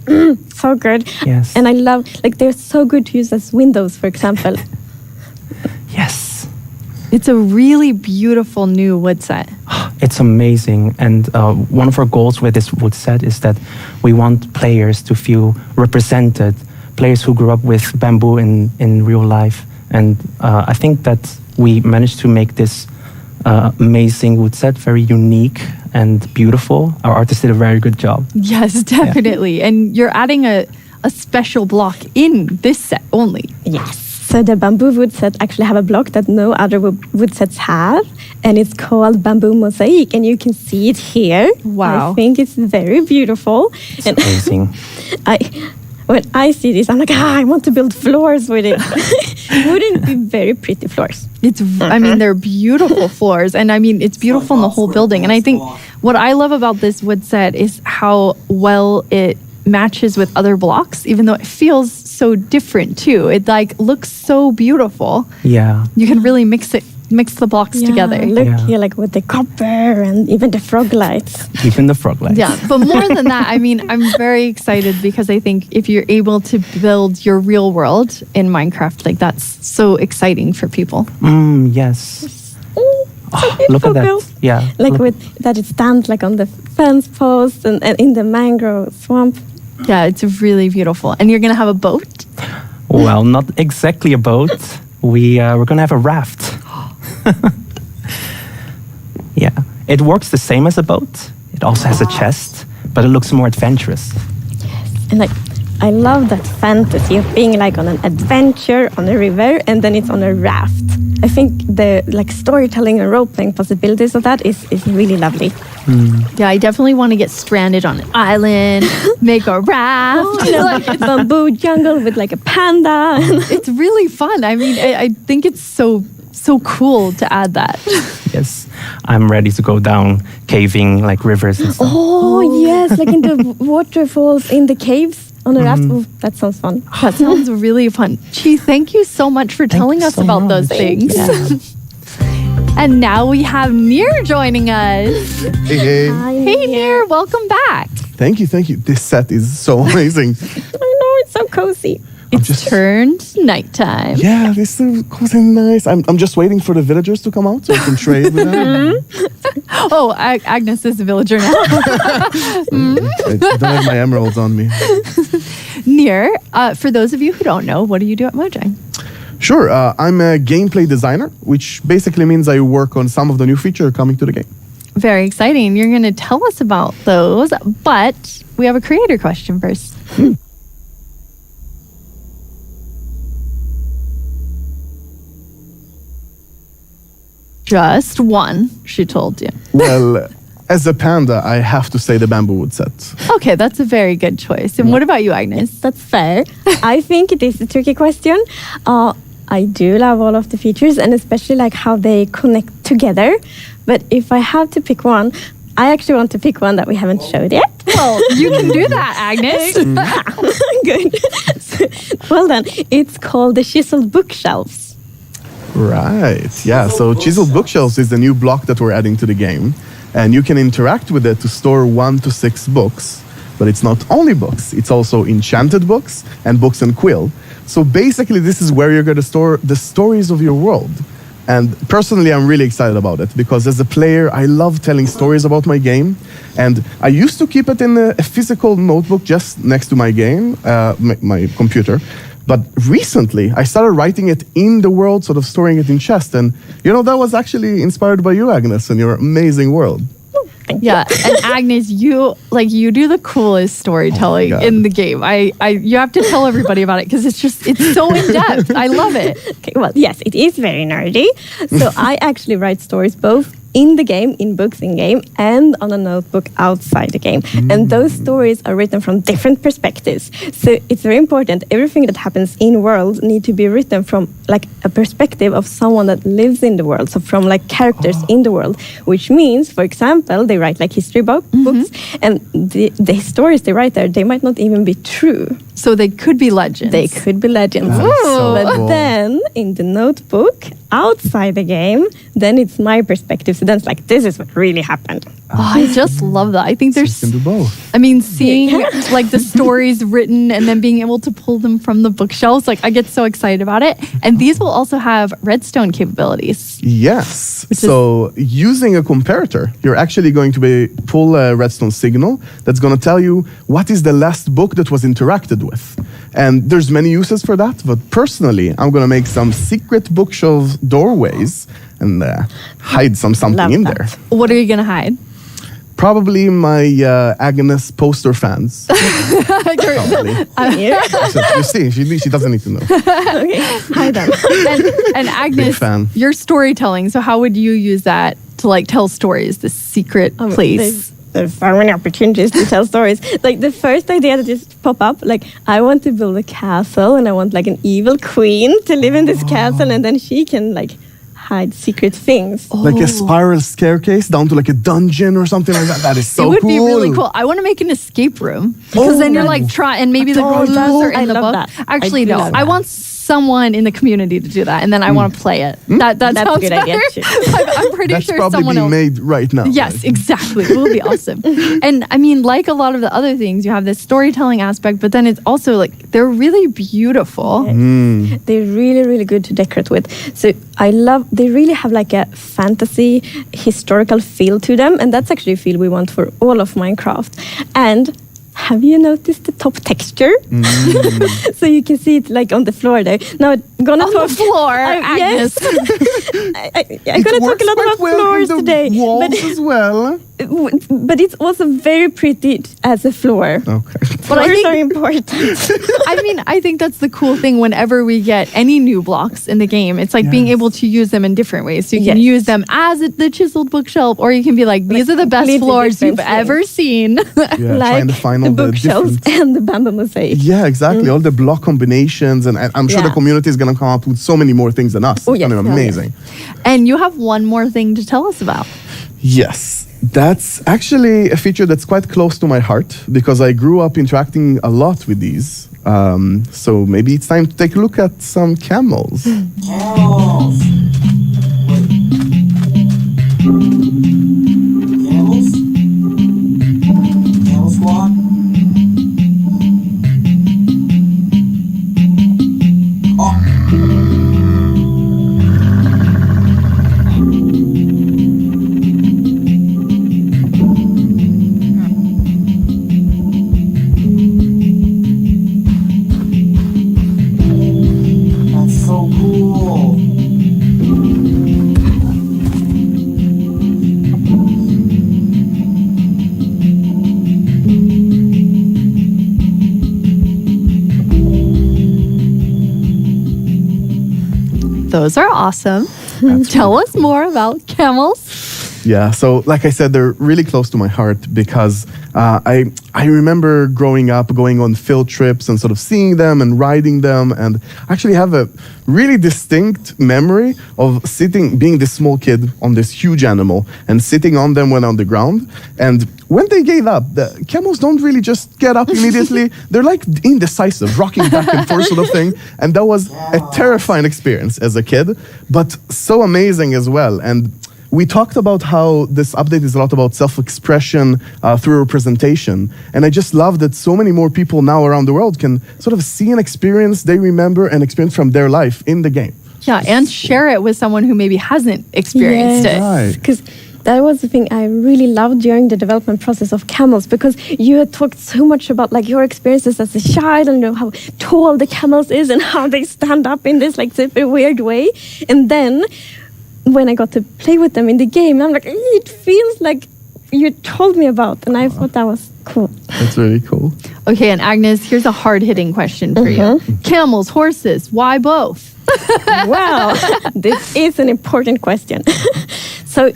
So good. Yes. And I love, like, they're so good to use as windows, for example. Yes. It's a really beautiful new wood set. It's amazing. And one of our goals with this wood set is that we want players to feel represented, players who grew up with bamboo in real life. And I think that we managed to make this amazing wood set very unique and beautiful. Our artist did a very good job. Yes, definitely. And you're adding a special block in this set only. Yes. So the bamboo wood set actually have a block that no other wood sets have, and it's called Bamboo Mosaic, and you can see it here. Wow. I think it's very beautiful. It's amazing. When I see this, I'm like, I want to build floors with it. Wouldn't it be very pretty floors? I mean, they're beautiful floors, and I mean, it's beautiful in the whole building. And I think what I love about this wood set is how well it matches with other blocks, even though it feels so different too. It like looks so beautiful. Yeah. You can really mix the blocks together. Look here, like with the copper and even the frog lights. Even the frog lights. Yeah, but more than that, I mean, I'm very excited because I think if you're able to build your real world in Minecraft, like that's so exciting for people. Yes. So Look at that. built. Yeah. Like with that it stands like on the fence post and in the mangrove swamp. Yeah, it's really beautiful. And you're going to have a boat? Well, not exactly a boat. We're going to have a raft. Yeah. It works the same as a boat. It also has a chest, but it looks more adventurous. And like, I love that fantasy of being like on an adventure on a river and then it's on a raft. I think the like storytelling and role-playing possibilities of that is really lovely. Yeah, I definitely want to get stranded on an island, make a raft. Like a bamboo jungle with like a panda. It's really fun. I mean, I think it's so cool to add that. Yes. I'm ready to go down caving like rivers and stuff. Oh, yes, like in the waterfalls in the caves. On a raft? Oh, that sounds fun. That sounds really fun. Chi, thank you so much for telling us about those things. Yeah. And now we have Nir joining us. Hey. Hey, Nir, welcome back. Thank you. This set is so amazing. I know, it's so cozy. It's turned nighttime. Yeah, this is cozy and nice. I'm just waiting for the villagers to come out so I can trade with them. Oh, Agnes is a villager now. I don't have my emeralds on me. Nir, for those of you who don't know, what do you do at Mojang? Sure, I'm a gameplay designer, which basically means I work on some of the new features coming to the game. Very exciting. You're going to tell us about those, but we have a creator question first. Just one, she told you. Well, as a panda, I have to say the bamboo wood set. Okay, that's a very good choice. And what about you, Agnes? That's fair. I think it is a tricky question. I do love all of the features, and especially like how they connect together. But if I have to pick one, I actually want to pick one that we haven't showed yet. Well, you can do that, Agnes. Good. Well done. It's called the chiseled bookshelves. Right. Yeah. So chiseled bookshelves is the new block that we're adding to the game, and you can interact with it to store 1 to 6 books. But it's not only books; it's also enchanted books and books and quill. So basically, this is where you're going to store the stories of your world. And personally, I'm really excited about it because as a player, I love telling stories about my game. And I used to keep it in a physical notebook just next to my game, my computer. But recently, I started writing it in the world, sort of storing it in chest. And, that was actually inspired by you, Agnes, and your amazing world. Yeah, and Agnes, you do the coolest storytelling in the game. You have to tell everybody about it because it's so in depth. I love it. Okay, well, yes, it is very nerdy. So I actually write stories both in the game, in books in game, and on a notebook outside the game. And those stories are written from different perspectives. So it's very important. Everything that happens in world need to be written from like a perspective of someone that lives in the world. So from like characters in the world, which means, for example, they write like history books, and the stories they write there, they might not even be true. So they could be legends. They could be legends. But then in the notebook, outside the game, then it's my perspective. So then it's like, this is what really happened. Oh, I just love that. I think there's... You can do both. I mean, seeing like the stories written and then being able to pull them from the bookshelves, like I get so excited about it. And these will also have redstone capabilities. Yes. So using a comparator, you're actually going to pull a redstone signal that's going to tell you what is the last book that was interacted with. And there's many uses for that. But personally, I'm going to make some secret bookshelf doorways and hide something in there. What are you going to hide? Probably my Agnes poster fans. Probably. You see, she doesn't need to know. Okay, hide them. And Agnes, your storytelling. So how would you use that to like tell stories? The secret place. There's so many opportunities to tell stories. Like the first idea that just popped up, like I want to build a castle and I want like an evil queen to live in this castle, and then she can like hide secret things. Like a spiral staircase down to like a dungeon or something like that. That is so cool. It would be really cool. I want to make an escape room because then you're like and maybe the clues are in the book. That. Actually, no. I want someone in the community to do that, and then I want to play it. That's a good idea too. I'm pretty that's sure probably someone being else. made right now. Yes, right? Exactly. It will be awesome. And I mean, like a lot of the other things, you have this storytelling aspect, but then it's also like they're really beautiful. They're really, really good to decorate with. So they really have like a fantasy historical feel to them, and that's actually a feel we want for all of Minecraft. And have you noticed the top texture? So you can see it like on the floor there. Now I'm gonna talk on the floor, Agnes. I'm gonna talk a lot about floors today. Walls as well. But it's also very pretty as a floor. Okay. Floors are important. I mean, I think that's the cool thing whenever we get any new blocks in the game. It's like being able to use them in different ways. So you can use them as the chiseled bookshelf, or you can be like, these are the best floors you've ever seen. Yeah, trying to find all the bookshelves and the bamboo mosaic. Yeah, exactly. All the block combinations. And I'm sure the community is going to come up with so many more things than us. It's amazing. And you have one more thing to tell us about. Yes. That's actually a feature that's quite close to my heart because I grew up interacting a lot with these. So maybe it's time to take a look at some camels. Camels! Camel squad? Those are awesome. Tell us more about camels. Yeah, so like I said, they're really close to my heart because I remember growing up, going on field trips and sort of seeing them and riding them, and I actually have a really distinct memory of being this small kid on this huge animal and sitting on them when on the ground. And when they gave up, the camels don't really just get up immediately. They're like indecisive, rocking back and forth sort of thing. And that was a terrifying experience as a kid, but so amazing as well. And we talked about how this update is a lot about self-expression through representation. And I just love that so many more people now around the world can sort of see and experience they remember and experience from their life in the game. Yeah, and share it with someone who maybe hasn't experienced it. Right. Because that was the thing I really loved during the development process of camels, because you had talked so much about like your experiences as a child and how tall the camels is and how they stand up in this like super weird way. And then when I got to play with them in the game, I'm like, it feels like you told me about, and I thought that was cool. That's really cool. Okay, and Agnes, here's a hard-hitting question for you. Camels, horses, why both? Wow, this is an important question. So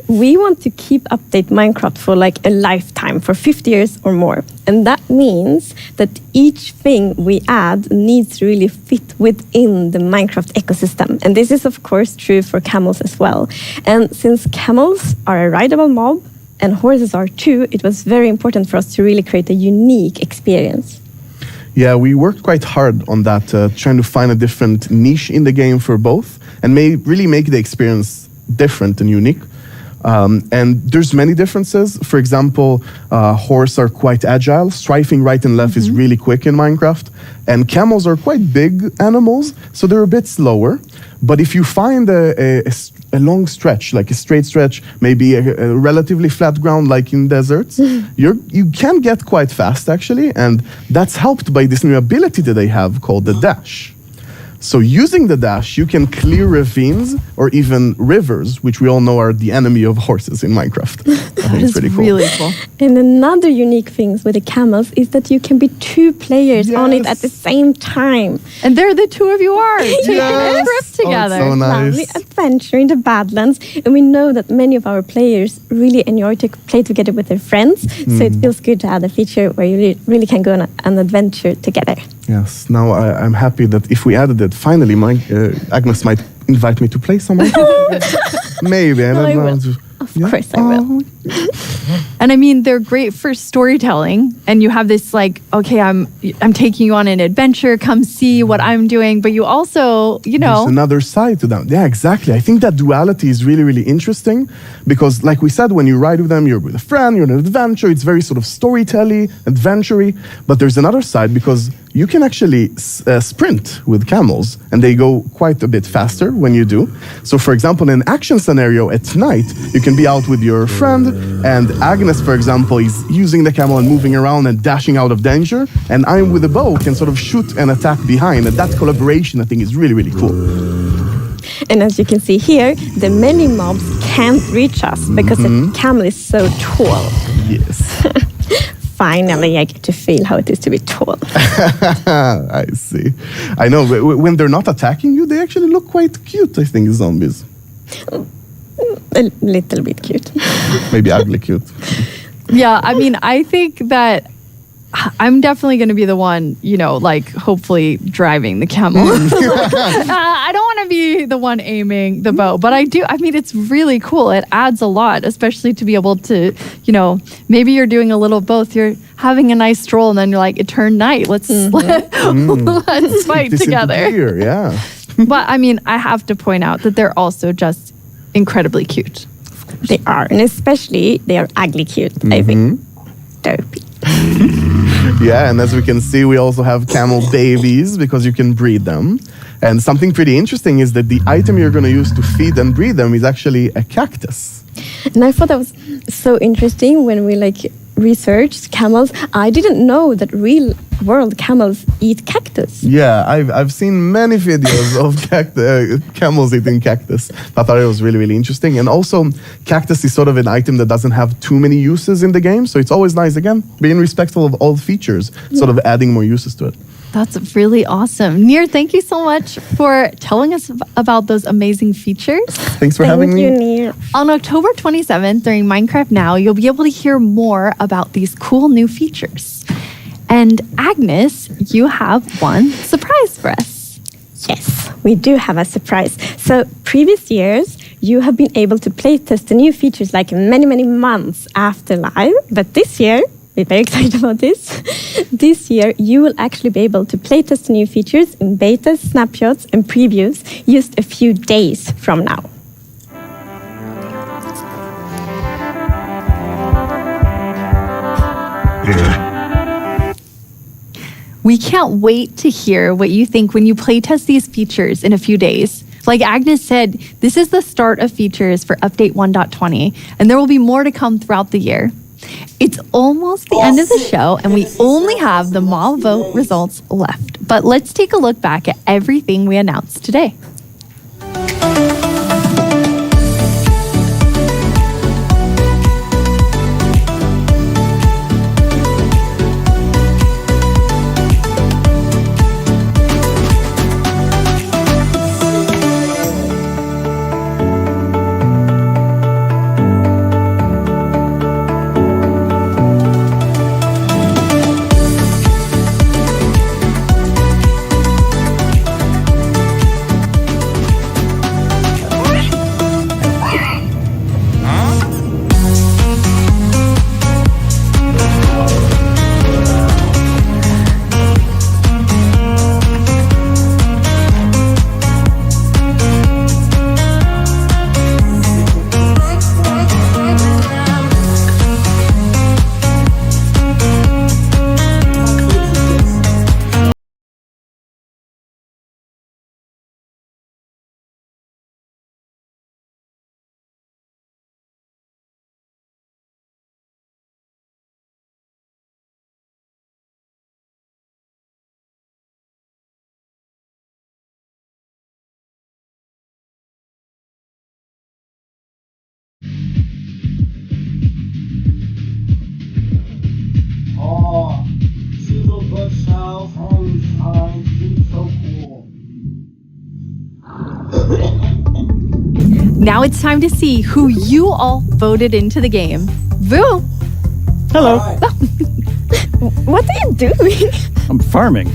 we want to keep update Minecraft for like a lifetime, for 50 years or more. And that means that each thing we add needs to really fit within the Minecraft ecosystem. And this is of course true for camels as well. And since camels are a rideable mob and horses are too, it was very important for us to really create a unique experience. Yeah, we worked quite hard on that, trying to find a different niche in the game for both and really make the experience different and unique. And there's many differences. For example, horses are quite agile. Strafing right and left is really quick in Minecraft. And camels are quite big animals, so they're a bit slower. But if you find a long stretch, like a straight stretch, maybe a relatively flat ground like in deserts, you can get quite fast actually. And that's helped by this new ability that they have called the dash. So using the dash, you can clear ravines or even rivers, which we all know are the enemy of horses in Minecraft. I think it's pretty cool. Really cool. And another unique thing with the camels is that you can be 2 players on it at the same time. And there the two of you are taking a trip together. Oh, so nice. Lovely adventure in the Badlands. And we know that many of our players really enjoy to play together with their friends. So it feels good to add a feature where you really can go on an adventure together. Yes, now I'm happy that if we added it, finally Agnes might invite me to play some. Maybe, I don't know. Of course I will. And I mean, they're great for storytelling. And you have this like, okay, I'm taking you on an adventure. Come see what I'm doing. But you also, There's another side to them. Yeah, exactly. I think that duality is really, really interesting because like we said, when you ride with them, you're with a friend, you're on an adventure. It's very sort of storytelling, adventure-y. But there's another side because you can actually sprint with camels and they go quite a bit faster when you do. So for example, in an action scenario at night, you can be out with your friend and Agnes, for example, is using the camel and moving around and dashing out of danger. And I'm with a bow, can sort of shoot and attack behind. And that collaboration, I think, is really, really cool. And as you can see here, the many mobs can't reach us because the camel is so tall. Yes. Finally, I get to feel how it is to be tall. I see. I know, when they're not attacking you, they actually look quite cute, I think, zombies. A little bit cute. Maybe ugly cute. Yeah, I mean, I think that I'm definitely going to be the one, like hopefully driving the camel. I don't want to be the one aiming the bow, but I do. I mean, it's really cool. It adds a lot, especially to be able to, maybe you're doing a little of both. You're having a nice stroll and then you're like, it turned night. Let's fight together. Gear, yeah. But I mean, I have to point out that they're also just incredibly cute. They are, and especially they are ugly cute. I think dopey. Yeah, and as we can see, we also have camel babies because you can breed them. And something pretty interesting is that the item you're going to use to feed and breed them is actually a cactus. And I thought that was so interesting when we researched camels. I didn't know that real world camels eat cactus. Yeah, I've seen many videos of camels eating cactus. I thought it was really, really interesting. And also, cactus is sort of an item that doesn't have too many uses in the game. So it's always nice, again, being respectful of all features, sort of adding more uses to it. That's really awesome. Nir, thank you so much for telling us about those amazing features. Thanks for having me. Thank you, Nir. On October 27th during Minecraft Now, you'll be able to hear more about these cool new features. And Agnes, you have one surprise for us. Yes, we do have a surprise. So previous years, you have been able to playtest the new features like many, many months after live. But this year, we're very excited about this. This year, you will actually be able to playtest the new features in betas, snapshots, and previews just a few days from now. We can't wait to hear what you think when you playtest these features in a few days. Like Agnes said, this is the start of features for Update 1.20, and there will be more to come throughout the year. It's almost the end of the show, and we only have the mob vote results left. But let's take a look back at everything we announced today. Oh, Chisel bookshelf, holy shine, she's so cool. Now it's time to see who you all voted into the game. Vu! Hello. What are you doing? I'm farming.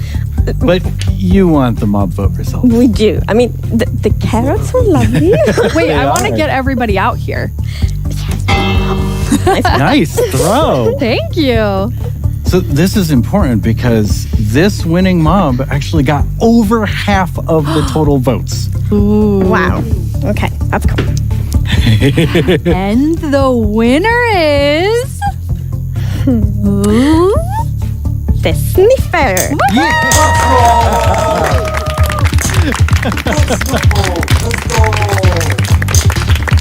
But you want the mob vote results. We do. I mean, the carrots are lovely. Wait, I want to are. get everybody out here. Nice throw. Thank you. So this is important because this winning mob actually got over half of the total votes. Ooh. Wow. Okay, that's cool. And the winner is... The sniffer.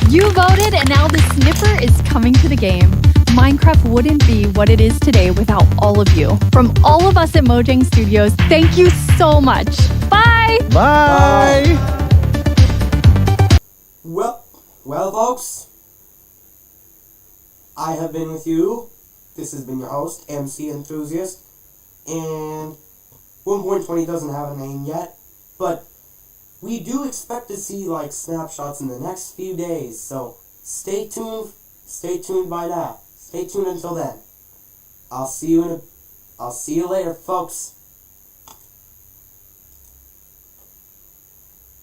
You voted, and now the sniffer is coming to the game. Minecraft wouldn't be what it is today without all of you. From all of us at Mojang Studios, thank you so much. Bye! Bye! Well, folks, I have been with you. This has been your host, MC Enthusiast, and 1.20 doesn't have a name yet, but we do expect to see like snapshots in the next few days, so stay tuned by that. Stay tuned until then. I'll see you later, folks.